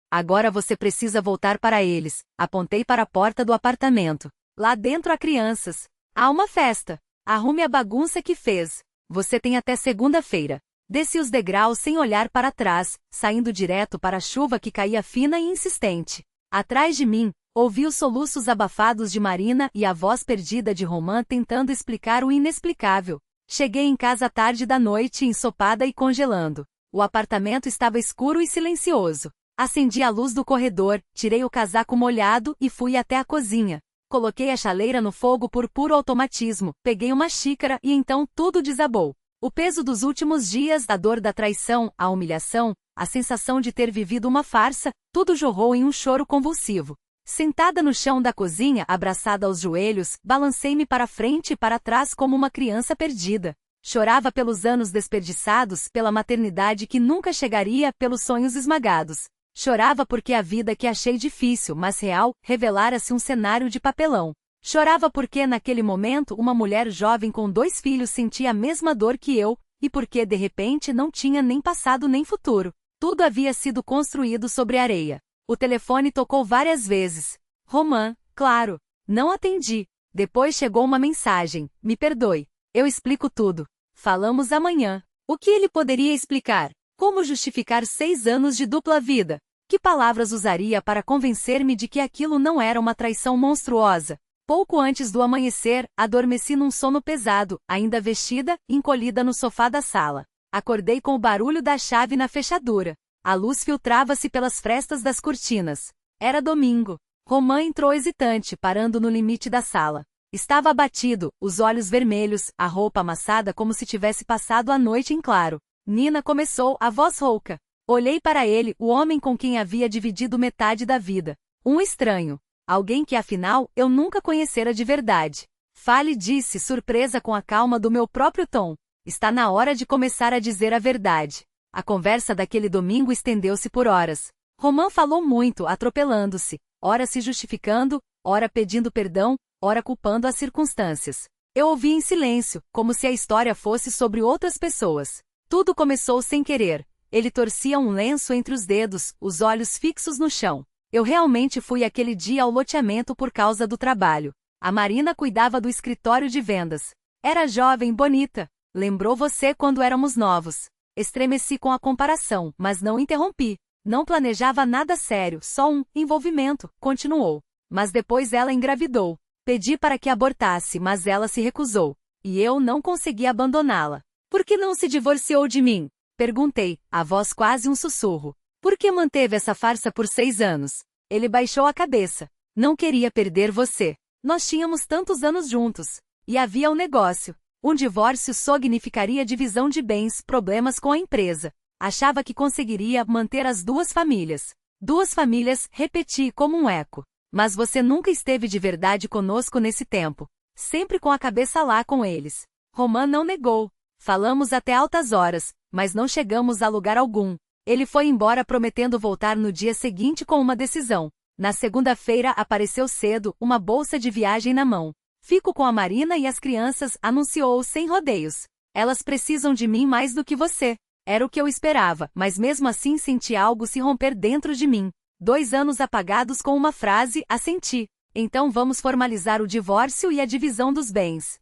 Agora você precisa voltar para eles. Apontei para a porta do apartamento. Lá dentro há crianças. Há uma festa. Arrume a bagunça que fez. Você tem até segunda-feira. Desci os degraus sem olhar para trás, saindo direto para a chuva que caía fina e insistente. Atrás de mim, Ouvi os soluços abafados de Marina e a voz perdida de Romã tentando explicar o inexplicável. Cheguei em casa tarde da noite, ensopada e congelando. O apartamento estava escuro e silencioso. Acendi a luz do corredor, tirei o casaco molhado e fui até a cozinha. Coloquei a chaleira no fogo por puro automatismo, peguei uma xícara e então tudo desabou. O peso dos últimos dias, a dor da traição, a humilhação, a sensação de ter vivido uma farsa, tudo jorrou em um choro convulsivo. Sentada no chão da cozinha, abraçada aos joelhos, balancei-me para frente e para trás como uma criança perdida. Chorava pelos anos desperdiçados, pela maternidade que nunca chegaria, pelos sonhos esmagados. Chorava porque a vida que achei difícil, mas real, revelara-se um cenário de papelão. Chorava porque naquele momento uma mulher jovem com 2 filhos sentia a mesma dor que eu, e porque de repente não tinha nem passado nem futuro. Tudo havia sido construído sobre areia. O telefone tocou várias vezes. Romã, claro. Não atendi. Depois chegou uma mensagem. Me perdoe. Eu explico tudo. Falamos amanhã. O que ele poderia explicar? Como justificar 6 anos de dupla vida? Que palavras usaria para convencer-me de que aquilo não era uma traição monstruosa? Pouco antes do amanhecer, adormeci num sono pesado, ainda vestida, encolhida no sofá da sala. Acordei com o barulho da chave na fechadura. A luz filtrava-se pelas frestas das cortinas. Era domingo. Romã entrou hesitante, parando no limite da sala. Estava abatido, os olhos vermelhos, a roupa amassada como se tivesse passado a noite em claro. Nina começou, a voz rouca. Olhei para ele, o homem com quem havia dividido metade da vida. Um estranho. Alguém que afinal, eu nunca conhecera de verdade. Fale, disse, surpresa com a calma do meu próprio tom. Está na hora de começar a dizer a verdade. A conversa daquele domingo estendeu-se por horas. Romã falou muito, atropelando-se, ora se justificando, ora pedindo perdão, ora culpando as circunstâncias. Eu ouvi em silêncio, como se a história fosse sobre outras pessoas. Tudo começou sem querer. Ele torcia um lenço entre os dedos, os olhos fixos no chão. Eu realmente fui aquele dia ao loteamento por causa do trabalho. A Marina cuidava do escritório de vendas. Era jovem, bonita. Lembrou você quando éramos novos. Estremeci com a comparação, mas não interrompi. Não planejava nada sério, só um envolvimento, continuou. Mas depois ela engravidou. Pedi para que abortasse, mas ela se recusou. E eu não consegui abandoná-la. Por que não se divorciou de mim? Perguntei, a voz quase um sussurro. Por que manteve essa farsa por 6 anos? Ele baixou a cabeça. Não queria perder você. Nós tínhamos tantos anos juntos. E havia um negócio. Um divórcio significaria divisão de bens, problemas com a empresa. Achava que conseguiria manter as 2 famílias. 2 famílias, repeti como um eco. Mas você nunca esteve de verdade conosco nesse tempo. Sempre com a cabeça lá com eles. Romã não negou. Falamos até altas horas, mas não chegamos a lugar algum. Ele foi embora prometendo voltar no dia seguinte com uma decisão. Na segunda-feira apareceu cedo, uma bolsa de viagem na mão. Fico com a Marina e as crianças, anunciou sem rodeios. Elas precisam de mim mais do que você. Era o que eu esperava, mas mesmo assim senti algo se romper dentro de mim. 2 anos apagados com uma frase, assenti. Então vamos formalizar o divórcio e a divisão dos bens.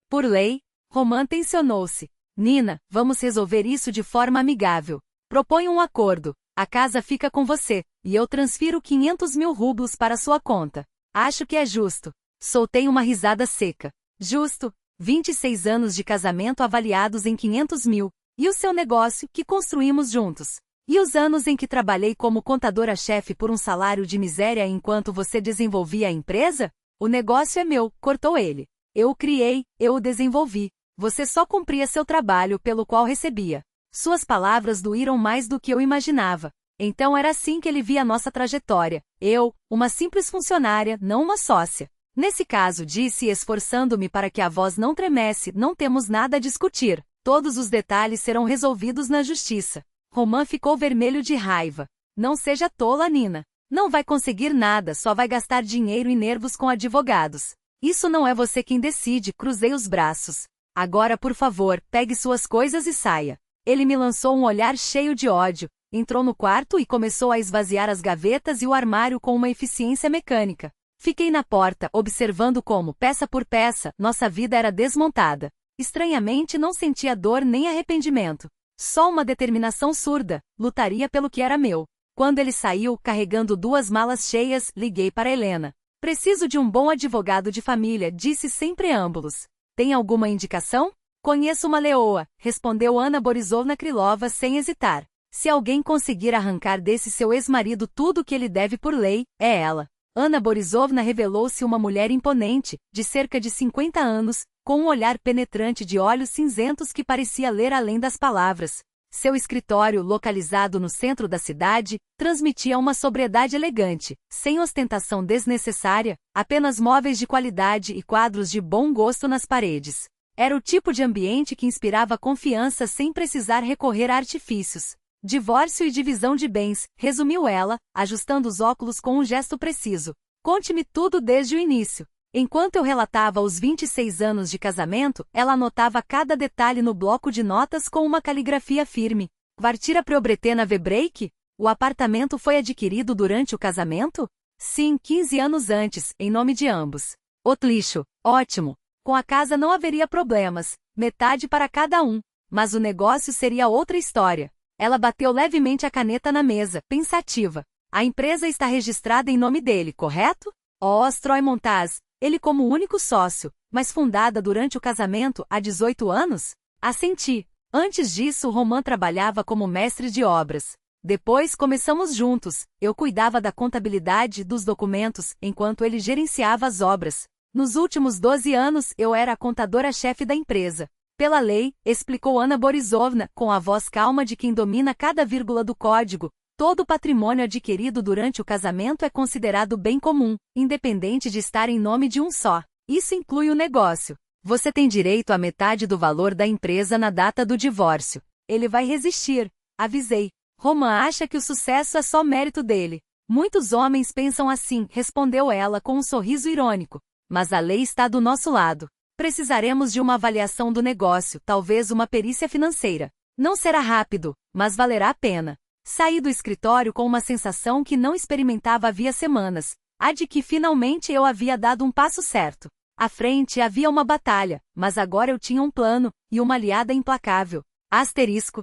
Por lei, Romã tensionou-se. Nina, vamos resolver isso de forma amigável. Proponho um acordo. A casa fica com você, e eu transfiro 500 mil rublos para sua conta. Acho que é justo. Soltei uma risada seca. Justo. 26 anos de casamento avaliados em 500 mil. E o seu negócio, que construímos juntos? E os anos em que trabalhei como contadora-chefe por um salário de miséria enquanto você desenvolvia a empresa? O negócio é meu, cortou ele. Eu o criei, eu o desenvolvi. Você só cumpria seu trabalho pelo qual recebia. Suas palavras doíram mais do que eu imaginava. Então era assim que ele via nossa trajetória. Eu, uma simples funcionária, não uma sócia. Nesse caso, disse esforçando-me para que a voz não tremesse, não temos nada a discutir. Todos os detalhes serão resolvidos na justiça. Romã ficou vermelho de raiva. Não seja tola, Nina. Não vai conseguir nada, só vai gastar dinheiro e nervos com advogados. Isso não é você quem decide, cruzei os braços. Agora, por favor, pegue suas coisas e saia. Ele me lançou um olhar cheio de ódio, entrou no quarto e começou a esvaziar as gavetas e o armário com uma eficiência mecânica. Fiquei na porta, observando como, peça por peça, nossa vida era desmontada. Estranhamente não sentia dor nem arrependimento. Só uma determinação surda, lutaria pelo que era meu. Quando ele saiu, carregando 2 malas cheias, liguei para Helena. Preciso de um bom advogado de família, disse sem preâmbulos. Tem alguma indicação? Conheço uma leoa, respondeu Ana Borisovna Krylova sem hesitar. Se alguém conseguir arrancar desse seu ex-marido tudo o que ele deve por lei, é ela. Ana Borisovna revelou-se uma mulher imponente, de cerca de 50 anos, com um olhar penetrante de olhos cinzentos que parecia ler além das palavras. Seu escritório, localizado no centro da cidade, transmitia uma sobriedade elegante, sem ostentação desnecessária, apenas móveis de qualidade e quadros de bom gosto nas paredes. Era o tipo de ambiente que inspirava confiança sem precisar recorrer a artifícios. Divórcio e divisão de bens, resumiu ela, ajustando os óculos com um gesto preciso. Conte-me tudo desde o início. Enquanto eu relatava os 26 anos de casamento, ela anotava cada detalhe no bloco de notas com uma caligrafia firme. Kvartira Preobretena Vebreik? O apartamento foi adquirido durante o casamento? Sim, 15 anos antes, em nome de ambos. Otlixo, ótimo. Com a casa não haveria problemas, metade para cada um. Mas o negócio seria outra história. Ela bateu levemente a caneta na mesa, pensativa. A empresa está registrada em nome dele, correto? Stroy-Montaz, ele como único sócio, mas fundada durante o casamento há 18 anos? Assenti. Antes disso, Roman trabalhava como mestre de obras. Depois começamos juntos, eu cuidava da contabilidade dos documentos, enquanto ele gerenciava as obras. Nos últimos 12 anos, eu era a contadora-chefe da empresa. Pela lei, explicou Ana Borisovna, com a voz calma de quem domina cada vírgula do código, todo patrimônio adquirido durante o casamento é considerado bem comum, independente de estar em nome de um só. Isso inclui o negócio. Você tem direito à metade do valor da empresa na data do divórcio. Ele vai resistir, avisei. Roman acha que o sucesso é só mérito dele. Muitos homens pensam assim, respondeu ela com um sorriso irônico. Mas a lei está do nosso lado. Precisaremos de uma avaliação do negócio, talvez uma perícia financeira. Não será rápido, mas valerá a pena. Saí do escritório com uma sensação que não experimentava havia semanas, a de que finalmente eu havia dado um passo certo. À frente havia uma batalha, mas agora eu tinha um plano, e uma aliada implacável. Asterisco.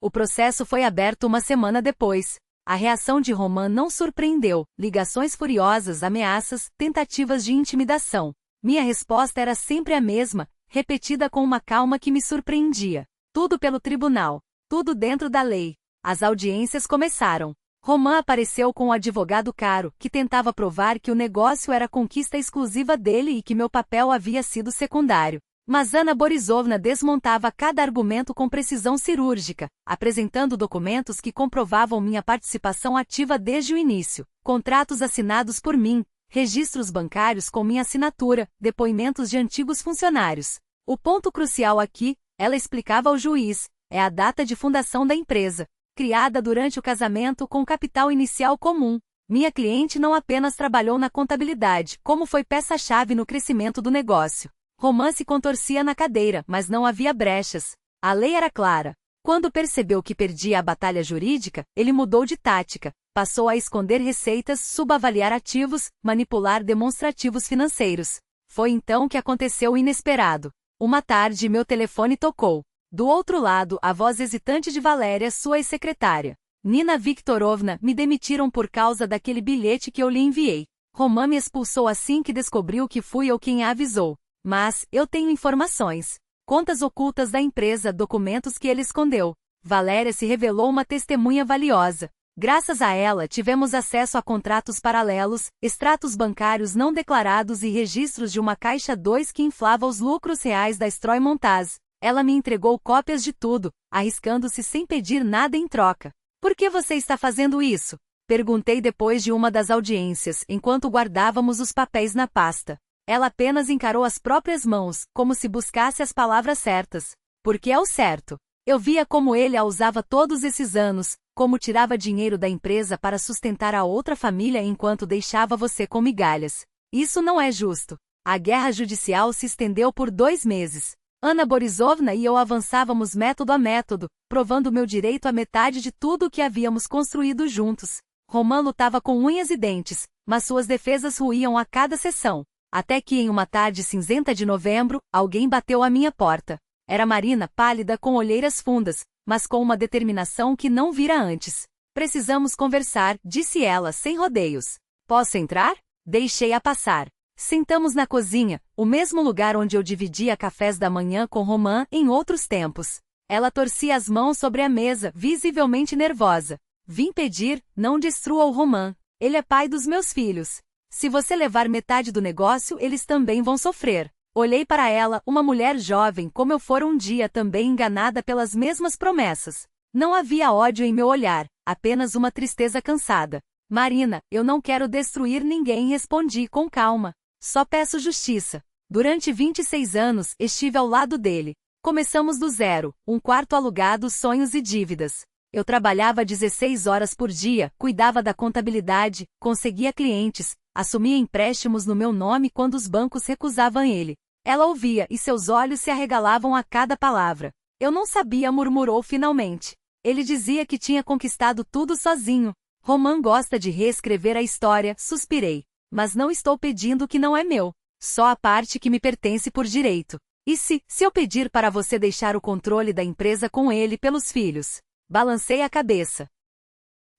O processo foi aberto uma semana depois. A reação de Roman não surpreendeu, ligações furiosas, ameaças, tentativas de intimidação. Minha resposta era sempre a mesma, repetida com uma calma que me surpreendia. Tudo pelo tribunal. Tudo dentro da lei. As audiências começaram. Roman apareceu com um advogado caro, que tentava provar que o negócio era conquista exclusiva dele e que meu papel havia sido secundário. Mas Ana Borisovna desmontava cada argumento com precisão cirúrgica, apresentando documentos que comprovavam minha participação ativa desde o início, contratos assinados por mim, registros bancários com minha assinatura, depoimentos de antigos funcionários. O ponto crucial aqui, ela explicava ao juiz, é a data de fundação da empresa, criada durante o casamento com capital inicial comum. Minha cliente não apenas trabalhou na contabilidade, como foi peça-chave no crescimento do negócio. Roman se contorcia na cadeira, mas não havia brechas. A lei era clara. Quando percebeu que perdia a batalha jurídica, ele mudou de tática. Passou a esconder receitas, subavaliar ativos, manipular demonstrativos financeiros. Foi então que aconteceu o inesperado. Uma tarde meu telefone tocou. Do outro lado, a voz hesitante de Valéria, sua ex-secretária. Nina Viktorovna, me demitiram por causa daquele bilhete que eu lhe enviei. Roman me expulsou assim que descobriu que fui eu quem a avisou. Mas, eu tenho informações. Contas ocultas da empresa, documentos que ele escondeu. Valéria se revelou uma testemunha valiosa. Graças a ela, tivemos acesso a contratos paralelos, extratos bancários não declarados e registros de uma caixa 2 que inflava os lucros reais da Stroy-Montaz. Ela me entregou cópias de tudo, arriscando-se sem pedir nada em troca. Por que você está fazendo isso? Perguntei depois de uma das audiências, enquanto guardávamos os papéis na pasta. Ela apenas encarou as próprias mãos, como se buscasse as palavras certas. Porque é o certo. Eu via como ele a usava todos esses anos, como tirava dinheiro da empresa para sustentar a outra família enquanto deixava você com migalhas. Isso não é justo. A guerra judicial se estendeu por 2 meses. Ana Borisovna e eu avançávamos método a método, provando meu direito à metade de tudo o que havíamos construído juntos. Roman lutava com unhas e dentes, mas suas defesas ruíam a cada sessão. Até que em uma tarde cinzenta de novembro, alguém bateu à minha porta. Era Marina, pálida com olheiras fundas, mas com uma determinação que não vira antes. Precisamos conversar, disse ela sem rodeios. Posso entrar? Deixei-a passar. Sentamos na cozinha, o mesmo lugar onde eu dividia cafés da manhã com Romain em outros tempos. Ela torcia as mãos sobre a mesa, visivelmente nervosa. Vim pedir, não destrua o Romain. Ele é pai dos meus filhos. Se você levar metade do negócio, eles também vão sofrer. Olhei para ela, uma mulher jovem como eu fora um dia também enganada pelas mesmas promessas. Não havia ódio em meu olhar, apenas uma tristeza cansada. Marina, eu não quero destruir ninguém, respondi com calma. Só peço justiça. Durante 26 anos, estive ao lado dele. Começamos do zero, um quarto alugado, sonhos e dívidas. Eu trabalhava 16 horas por dia, cuidava da contabilidade, conseguia clientes, assumia empréstimos no meu nome quando os bancos recusavam ele. Ela ouvia e seus olhos se arregalavam a cada palavra. Eu não sabia, murmurou finalmente. Ele dizia que tinha conquistado tudo sozinho. Romain gosta de reescrever a história, suspirei. Mas não estou pedindo o que não é meu. Só a parte que me pertence por direito. E se eu pedir para você deixar o controle da empresa com ele pelos filhos? Balancei a cabeça.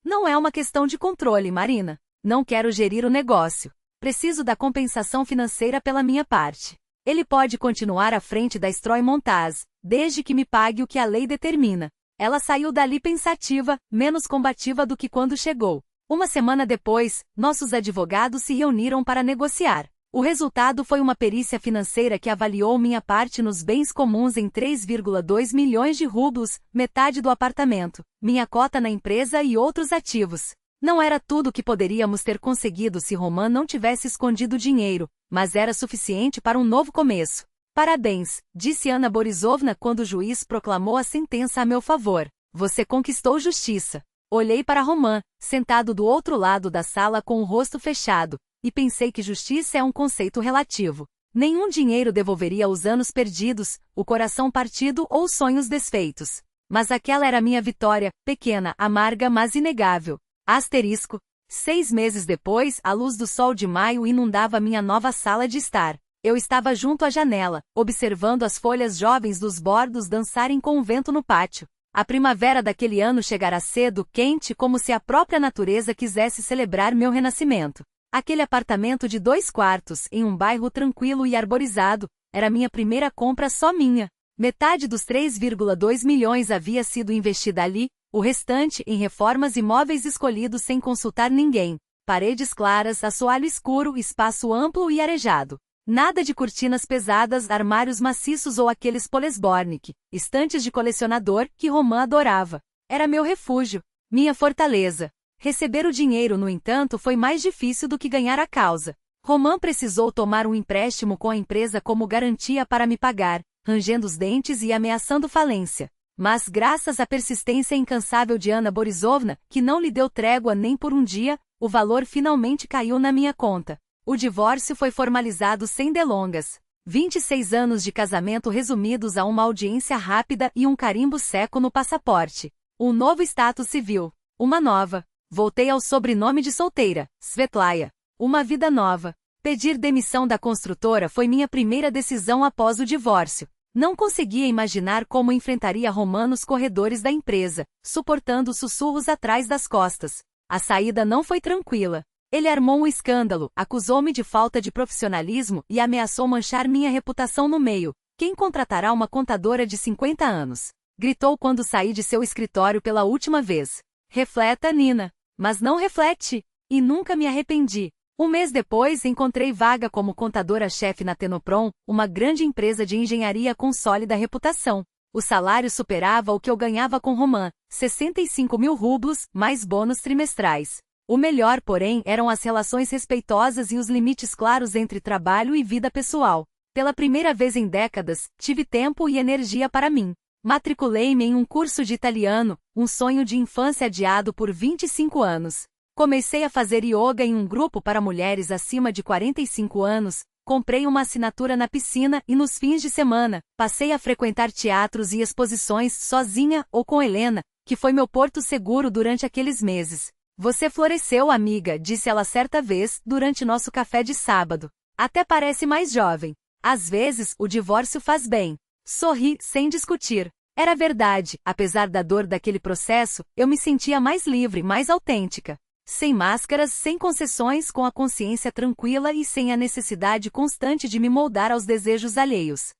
Não é uma questão de controle, Marina. Não quero gerir o negócio. Preciso da compensação financeira pela minha parte. Ele pode continuar à frente da Stroy Montage, desde que me pague o que a lei determina. Ela saiu dali pensativa, menos combativa do que quando chegou. Uma semana depois, nossos advogados se reuniram para negociar. O resultado foi uma perícia financeira que avaliou minha parte nos bens comuns em 3,2 milhões de rublos, metade do apartamento, minha cota na empresa e outros ativos. Não era tudo o que poderíamos ter conseguido se Romain não tivesse escondido dinheiro, mas era suficiente para um novo começo. Parabéns, disse Ana Borisovna quando o juiz proclamou a sentença a meu favor. Você conquistou justiça. Olhei para Romain, sentado do outro lado da sala com o rosto fechado, e pensei que justiça é um conceito relativo. Nenhum dinheiro devolveria os anos perdidos, o coração partido ou os sonhos desfeitos. Mas aquela era minha vitória, pequena, amarga, mas inegável. Asterisco. 6 meses depois, a luz do sol de maio inundava minha nova sala de estar. Eu estava junto à janela, observando as folhas jovens dos bordos dançarem com o vento no pátio. A primavera daquele ano chegara cedo, quente, como se a própria natureza quisesse celebrar meu renascimento. Aquele apartamento de 2 quartos, em um bairro tranquilo e arborizado, era minha primeira compra só minha. Metade dos 3,2 milhões havia sido investida ali, o restante em reformas e móveis escolhidos sem consultar ninguém. Paredes claras, assoalho escuro, espaço amplo e arejado. Nada de cortinas pesadas, armários maciços ou aqueles Polesbornik, estantes de colecionador que Romain adorava. Era meu refúgio, minha fortaleza. Receber o dinheiro, no entanto, foi mais difícil do que ganhar a causa. Romain precisou tomar um empréstimo com a empresa como garantia para me pagar, rangendo os dentes e ameaçando falência. Mas graças à persistência incansável de Ana Borisovna, que não lhe deu trégua nem por um dia, o valor finalmente caiu na minha conta. O divórcio foi formalizado sem delongas. 26 anos de casamento resumidos a uma audiência rápida e um carimbo seco no passaporte. Um novo status civil. Uma nova. Voltei ao sobrenome de solteira, Svetlaya. Uma vida nova. Pedir demissão da construtora foi minha primeira decisão após o divórcio. Não conseguia imaginar como enfrentaria Romain nos corredores da empresa, suportando sussurros atrás das costas. A saída não foi tranquila. Ele armou um escândalo, acusou-me de falta de profissionalismo e ameaçou manchar minha reputação no meio. Quem contratará uma contadora de 50 anos? Gritou quando saí de seu escritório pela última vez. Refleta, Nina. Mas não reflete. E nunca me arrependi. Um mês depois encontrei vaga como contadora-chefe na Tenopron, uma grande empresa de engenharia com sólida reputação. O salário superava o que eu ganhava com Romain, 65 mil rublos, mais bônus trimestrais. O melhor, porém, eram as relações respeitosas e os limites claros entre trabalho e vida pessoal. Pela primeira vez em décadas, tive tempo e energia para mim. Matriculei-me em um curso de italiano, um sonho de infância adiado por 25 anos. Comecei a fazer yoga em um grupo para mulheres acima de 45 anos, comprei uma assinatura na piscina e nos fins de semana, passei a frequentar teatros e exposições sozinha ou com Helena, que foi meu porto seguro durante aqueles meses. Você floresceu, amiga, disse ela certa vez, durante nosso café de sábado. Até parece mais jovem. Às vezes, o divórcio faz bem. Sorri, sem discutir. Era verdade, apesar da dor daquele processo, eu me sentia mais livre, mais autêntica. Sem máscaras, sem concessões, com a consciência tranquila e sem a necessidade constante de me moldar aos desejos alheios.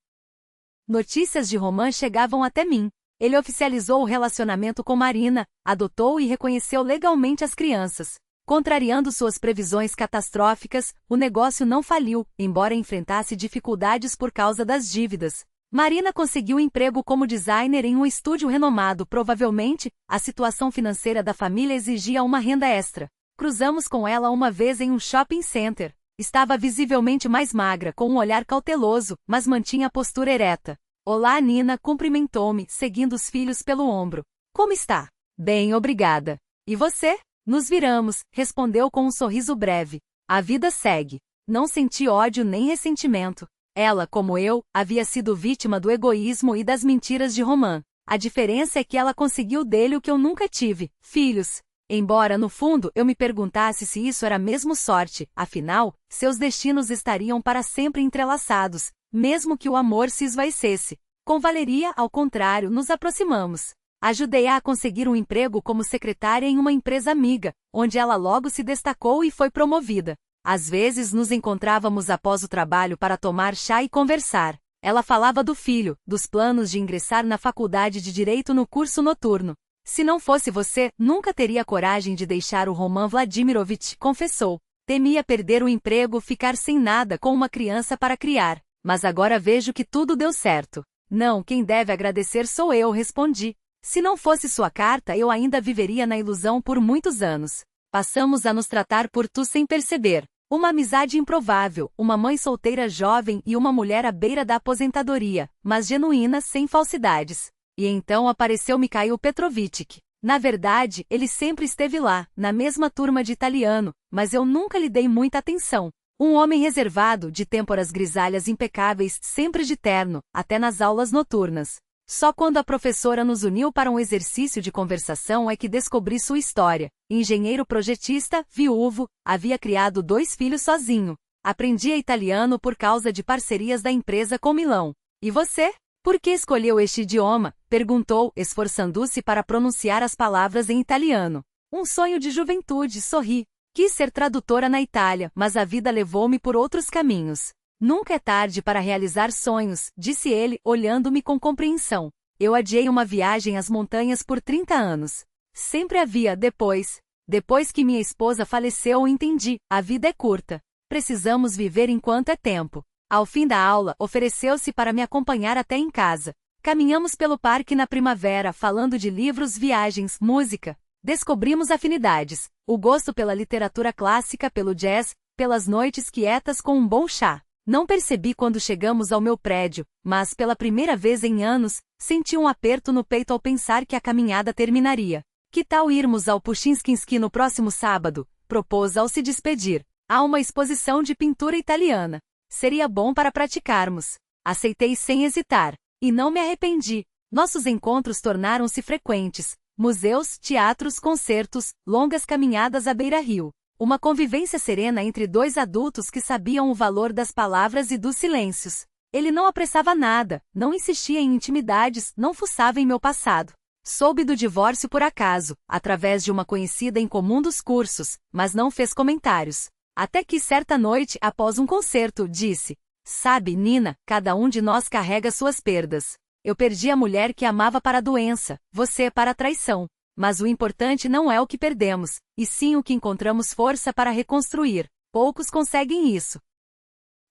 Notícias de Roman chegavam até mim. Ele oficializou o relacionamento com Marina, adotou e reconheceu legalmente as crianças. Contrariando suas previsões catastróficas, o negócio não faliu, embora enfrentasse dificuldades por causa das dívidas. Marina conseguiu emprego como designer em um estúdio renomado. Provavelmente, a situação financeira da família exigia uma renda extra. Cruzamos com ela uma vez em um shopping center. Estava visivelmente mais magra, com um olhar cauteloso, mas mantinha a postura ereta. Olá, Nina, cumprimentou-me, seguindo os filhos pelo ombro. Como está? Bem, obrigada. E você? Nos viramos, respondeu com um sorriso breve. A vida segue. Não senti ódio nem ressentimento. Ela, como eu, havia sido vítima do egoísmo e das mentiras de Roman. A diferença é que ela conseguiu dele o que eu nunca tive, filhos. Embora, no fundo, eu me perguntasse se isso era mesmo sorte, afinal, seus destinos estariam para sempre entrelaçados, mesmo que o amor se esvaecesse. Com Valeria, ao contrário, nos aproximamos. Ajudei-a a conseguir um emprego como secretária em uma empresa amiga, onde ela logo se destacou e foi promovida. Às vezes nos encontrávamos após o trabalho para tomar chá e conversar. Ela falava do filho, dos planos de ingressar na faculdade de Direito no curso noturno. Se não fosse você, nunca teria coragem de deixar o Roman Vladimirovich, confessou. Temia perder o emprego, ficar sem nada com uma criança para criar. Mas agora vejo que tudo deu certo. Não, quem deve agradecer sou eu, respondi. Se não fosse sua carta, eu ainda viveria na ilusão por muitos anos. Passamos a nos tratar por tu sem perceber. Uma amizade improvável, uma mãe solteira jovem e uma mulher à beira da aposentadoria, mas genuína, sem falsidades. E então apareceu Mikhail Petrovitch. Na verdade, ele sempre esteve lá, na mesma turma de italiano, mas eu nunca lhe dei muita atenção. Um homem reservado, de têmporas grisalhas impecáveis, sempre de terno, até nas aulas noturnas. Só quando a professora nos uniu para um exercício de conversação é que descobri sua história. Engenheiro projetista, viúvo, havia criado 2 filhos sozinho. Aprendia italiano por causa de parcerias da empresa com Milão. E você? Por que escolheu este idioma? Perguntou, esforçando-se para pronunciar as palavras em italiano. Um sonho de juventude, sorri. Quis ser tradutora na Itália, mas a vida levou-me por outros caminhos. Nunca é tarde para realizar sonhos, disse ele, olhando-me com compreensão. Eu adiei uma viagem às montanhas por 30 anos. Sempre havia depois. Depois que minha esposa faleceu, entendi, a vida é curta. Precisamos viver enquanto é tempo. Ao fim da aula, ofereceu-se para me acompanhar até em casa. Caminhamos pelo parque na primavera, falando de livros, viagens, música. Descobrimos afinidades. O gosto pela literatura clássica, pelo jazz, pelas noites quietas com um bom chá. Não percebi quando chegamos ao meu prédio, mas pela primeira vez em anos, senti um aperto no peito ao pensar que a caminhada terminaria. Que tal irmos ao Pushkinsky no próximo sábado? Propôs ao se despedir. Há uma exposição de pintura italiana. Seria bom para praticarmos. Aceitei sem hesitar. E não me arrependi. Nossos encontros tornaram-se frequentes. Museus, teatros, concertos, longas caminhadas à beira-rio. Uma convivência serena entre 2 adultos que sabiam o valor das palavras e dos silêncios. Ele não apressava nada, não insistia em intimidades, não fuçava em meu passado. Soube do divórcio por acaso, através de uma conhecida em comum dos cursos, mas não fez comentários. Até que certa noite, após um concerto, disse: Sabe, Nina, cada um de nós carrega suas perdas. Eu perdi a mulher que amava para a doença, você para a traição. Mas o importante não é o que perdemos, e sim o que encontramos força para reconstruir. Poucos conseguem isso.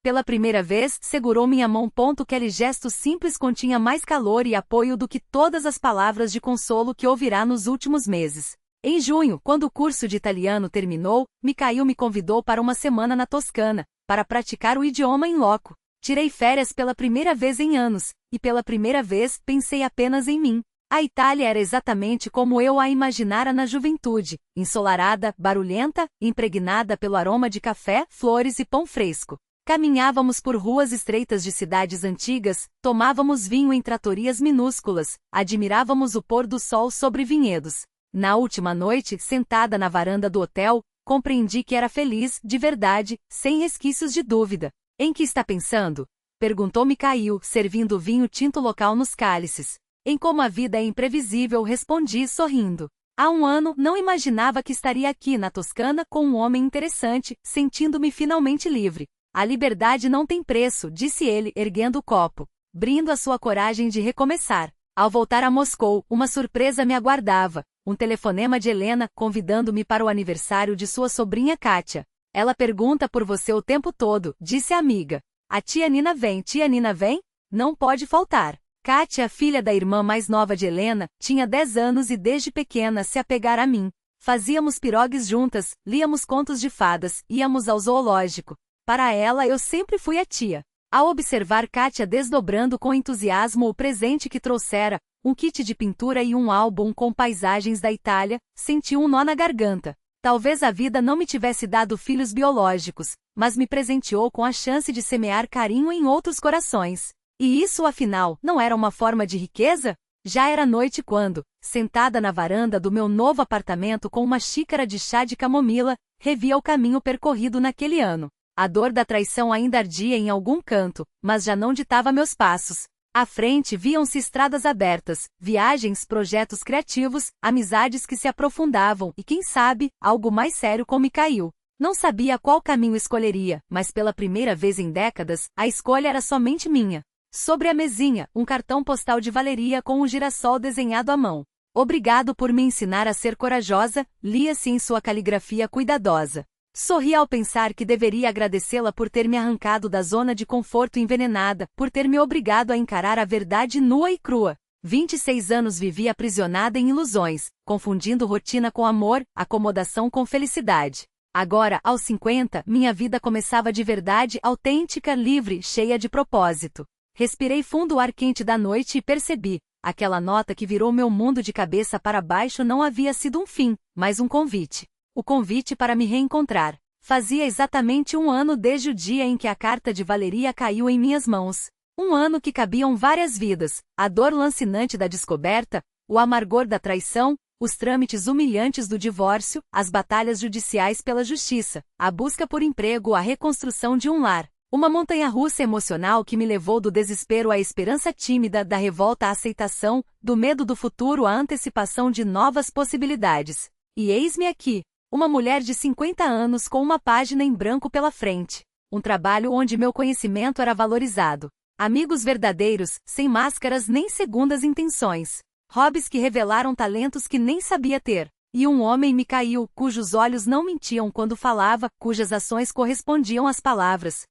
Pela primeira vez, segurou minha mão. Aquele gesto simples continha mais calor e apoio do que todas as palavras de consolo que ouvirá nos últimos meses. Em junho, quando o curso de italiano terminou, Mikhail me convidou para uma semana na Toscana, para praticar o idioma em loco. Tirei férias pela primeira vez em anos, e pela primeira vez pensei apenas em mim. A Itália era exatamente como eu a imaginara na juventude, ensolarada, barulhenta, impregnada pelo aroma de café, flores e pão fresco. Caminhávamos por ruas estreitas de cidades antigas, tomávamos vinho em tratorias minúsculas, admirávamos o pôr do sol sobre vinhedos. Na última noite, sentada na varanda do hotel, compreendi que era feliz, de verdade, sem resquícios de dúvida. Em que está pensando? Perguntou Mikhail, servindo vinho tinto local nos cálices. Em como a vida é imprevisível, respondi sorrindo. Há um ano, não imaginava que estaria aqui na Toscana com um homem interessante, sentindo-me finalmente livre. A liberdade não tem preço, disse ele, erguendo o copo, brindo a sua coragem de recomeçar. Ao voltar a Moscou, uma surpresa me aguardava. Um telefonema de Helena, convidando-me para o aniversário de sua sobrinha Kátia. Ela pergunta por você o tempo todo, disse a amiga. A tia Nina vem? Tia Nina vem? Não pode faltar. Kátia, filha da irmã mais nova de Helena, tinha 10 anos e desde pequena se apegara a mim. Fazíamos pirogues juntas, líamos contos de fadas, íamos ao zoológico. Para ela eu sempre fui a tia. Ao observar Kátia desdobrando com entusiasmo o presente que trouxera, um kit de pintura e um álbum com paisagens da Itália, senti um nó na garganta. Talvez a vida não me tivesse dado filhos biológicos, mas me presenteou com a chance de semear carinho em outros corações. E isso, afinal, não era uma forma de riqueza? Já era noite quando, sentada na varanda do meu novo apartamento com uma xícara de chá de camomila, revia o caminho percorrido naquele ano. A dor da traição ainda ardia em algum canto, mas já não ditava meus passos. À frente viam-se estradas abertas, viagens, projetos criativos, amizades que se aprofundavam e, quem sabe, algo mais sério com Mikhail. Não sabia qual caminho escolheria, mas pela primeira vez em décadas, a escolha era somente minha. Sobre a mesinha, um cartão postal de Valeria com um girassol desenhado à mão. Obrigado por me ensinar a ser corajosa, lia-se em sua caligrafia cuidadosa. Sorri ao pensar que deveria agradecê-la por ter me arrancado da zona de conforto envenenada, por ter me obrigado a encarar a verdade nua e crua. 26 anos vivi aprisionada em ilusões, confundindo rotina com amor, acomodação com felicidade. Agora, aos 50, minha vida começava de verdade, autêntica, livre, cheia de propósito. Respirei fundo o ar quente da noite e percebi, aquela nota que virou meu mundo de cabeça para baixo não havia sido um fim, mas um convite. O convite para me reencontrar. Fazia exatamente um ano desde o dia em que a carta de Valeria caiu em minhas mãos. Um ano que cabiam várias vidas, a dor lancinante da descoberta, o amargor da traição, os trâmites humilhantes do divórcio, as batalhas judiciais pela justiça, a busca por emprego, a reconstrução de um lar. Uma montanha-russa emocional que me levou do desespero à esperança tímida, da revolta à aceitação, do medo do futuro à antecipação de novas possibilidades. E eis-me aqui. Uma mulher de 50 anos com uma página em branco pela frente. Um trabalho onde meu conhecimento era valorizado. Amigos verdadeiros, sem máscaras nem segundas intenções. Hobbies que revelaram talentos que nem sabia ter. E um homem, Mikhail, cujos olhos não mentiam quando falava, cujas ações correspondiam às palavras.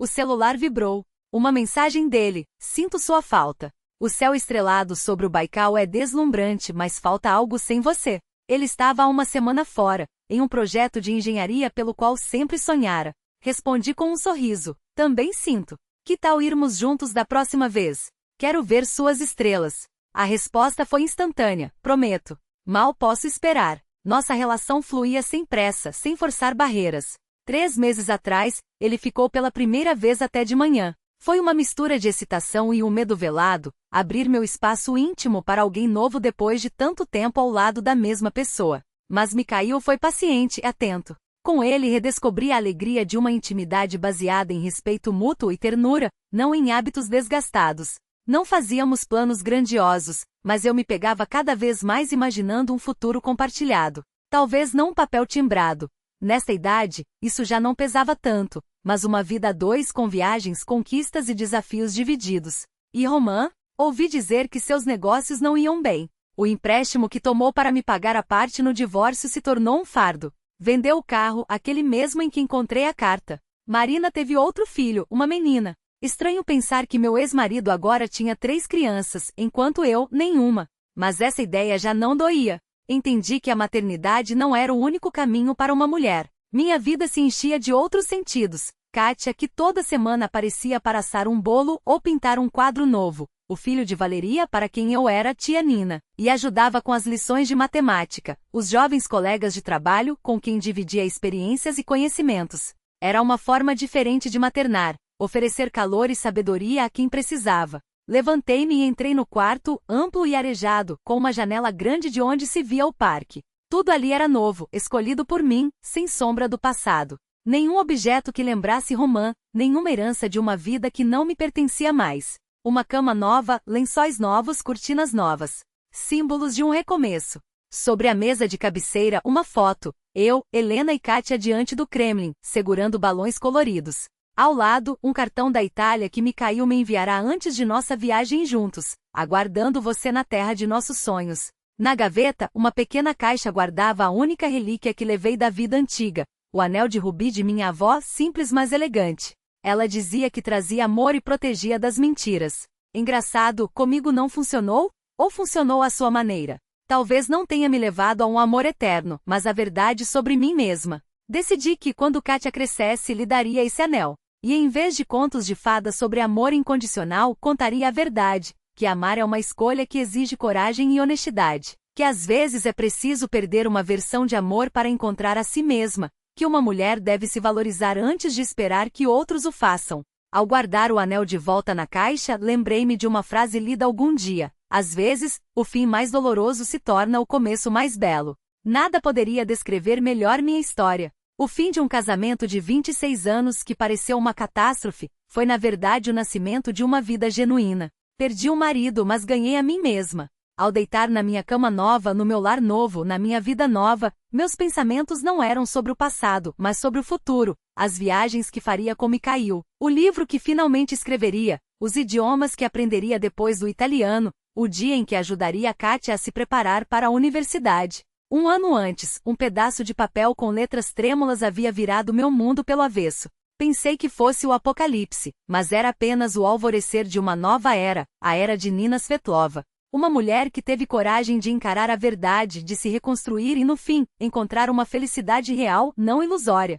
O celular vibrou. Uma mensagem dele: sinto sua falta. O céu estrelado sobre o Baikal é deslumbrante, mas falta algo sem você. Ele estava há uma semana fora, em um projeto de engenharia pelo qual sempre sonhara. Respondi com um sorriso. Também sinto. Que tal irmos juntos da próxima vez? Quero ver suas estrelas. A resposta foi instantânea, prometo. Mal posso esperar. Nossa relação fluía sem pressa, sem forçar barreiras. 3 meses atrás, ele ficou pela primeira vez até de manhã. Foi uma mistura de excitação e um medo velado, abrir meu espaço íntimo para alguém novo depois de tanto tempo ao lado da mesma pessoa. Mas Mikhail foi paciente e atento. Com ele redescobri a alegria de uma intimidade baseada em respeito mútuo e ternura, não em hábitos desgastados. Não fazíamos planos grandiosos, mas eu me pegava cada vez mais imaginando um futuro compartilhado. Talvez não um papel timbrado. Nesta idade, isso já não pesava tanto, mas uma vida a dois com viagens, conquistas e desafios divididos. E Roman? Ouvi dizer que seus negócios não iam bem. O empréstimo que tomou para me pagar a parte no divórcio se tornou um fardo. Vendeu o carro, aquele mesmo em que encontrei a carta. Marina teve outro filho, uma menina. Estranho pensar que meu ex-marido agora tinha 3 crianças, enquanto eu, nenhuma. Mas essa ideia já não doía. Entendi que a maternidade não era o único caminho para uma mulher. Minha vida se enchia de outros sentidos. Kátia, que toda semana aparecia para assar um bolo ou pintar um quadro novo. O filho de Valeria, para quem eu era tia Nina, e ajudava com as lições de matemática. Os jovens colegas de trabalho, com quem dividia experiências e conhecimentos. Era uma forma diferente de maternar, oferecer calor e sabedoria a quem precisava. Levantei-me e entrei no quarto, amplo e arejado, com uma janela grande de onde se via o parque. Tudo ali era novo, escolhido por mim, sem sombra do passado. Nenhum objeto que lembrasse Roman, nenhuma herança de uma vida que não me pertencia mais. Uma cama nova, lençóis novos, cortinas novas. Símbolos de um recomeço. Sobre a mesa de cabeceira, uma foto. Eu, Helena e Kátia diante do Kremlin, segurando balões coloridos. Ao lado, um cartão da Itália que Mikhail me enviará antes de nossa viagem juntos, aguardando você na terra de nossos sonhos. Na gaveta, uma pequena caixa guardava a única relíquia que levei da vida antiga, o anel de rubi de minha avó, simples mas elegante. Ela dizia que trazia amor e protegia das mentiras. Engraçado, comigo não funcionou? Ou funcionou à sua maneira? Talvez não tenha me levado a um amor eterno, mas a verdade sobre mim mesma. Decidi que, quando Kátia crescesse, lhe daria esse anel. E em vez de contos de fadas sobre amor incondicional, contaria a verdade, que amar é uma escolha que exige coragem e honestidade, que às vezes é preciso perder uma versão de amor para encontrar a si mesma, que uma mulher deve se valorizar antes de esperar que outros o façam. Ao guardar o anel de volta na caixa, lembrei-me de uma frase lida algum dia. Às vezes, o fim mais doloroso se torna o começo mais belo. Nada poderia descrever melhor minha história. O fim de um casamento de 26 anos que pareceu uma catástrofe, foi na verdade o nascimento de uma vida genuína. Perdi um marido, mas ganhei a mim mesma. Ao deitar na minha cama nova, no meu lar novo, na minha vida nova, meus pensamentos não eram sobre o passado, mas sobre o futuro, as viagens que faria com Mikhail, o livro que finalmente escreveria, os idiomas que aprenderia depois do italiano, o dia em que ajudaria a Kátia a se preparar para a universidade. Um ano antes, um pedaço de papel com letras trêmulas havia virado meu mundo pelo avesso. Pensei que fosse o apocalipse, mas era apenas o alvorecer de uma nova era, a era de Nina Svetlova. Uma mulher que teve coragem de encarar a verdade, de se reconstruir e no fim, encontrar uma felicidade real, não ilusória.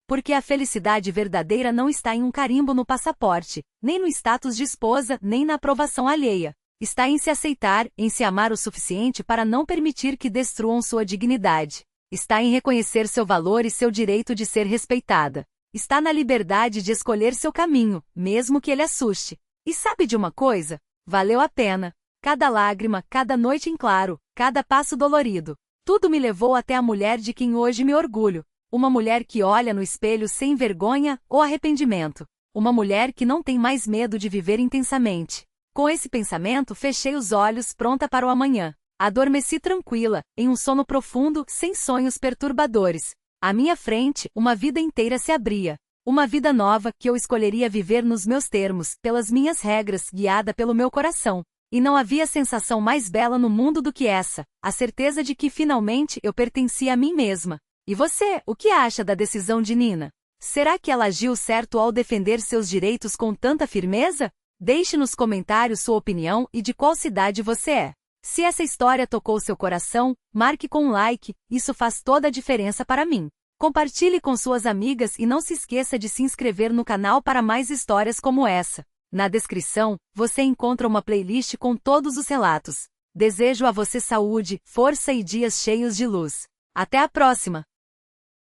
Porque a felicidade verdadeira não está em um carimbo no passaporte, nem no status de esposa, nem na aprovação alheia. Está em se aceitar, em se amar o suficiente para não permitir que destruam sua dignidade. Está em reconhecer seu valor e seu direito de ser respeitada. Está na liberdade de escolher seu caminho, mesmo que ele assuste. E sabe de uma coisa? Valeu a pena. Cada lágrima, cada noite em claro, cada passo dolorido. Tudo me levou até a mulher de quem hoje me orgulho. Uma mulher que olha no espelho sem vergonha ou arrependimento. Uma mulher que não tem mais medo de viver intensamente. Com esse pensamento, fechei os olhos, pronta para o amanhã. Adormeci tranquila, em um sono profundo, sem sonhos perturbadores. À minha frente, uma vida inteira se abria. Uma vida nova que eu escolheria viver nos meus termos, pelas minhas regras, guiada pelo meu coração. E não havia sensação mais bela no mundo do que essa, a certeza de que finalmente eu pertencia a mim mesma. E você, o que acha da decisão de Nina? Será que ela agiu certo ao defender seus direitos com tanta firmeza? Deixe nos comentários sua opinião e de qual cidade você é. Se essa história tocou seu coração, marque com um like, isso faz toda a diferença para mim. Compartilhe com suas amigas e não se esqueça de se inscrever no canal para mais histórias como essa. Na descrição, você encontra uma playlist com todos os relatos. Desejo a você saúde, força e dias cheios de luz. Até a próxima!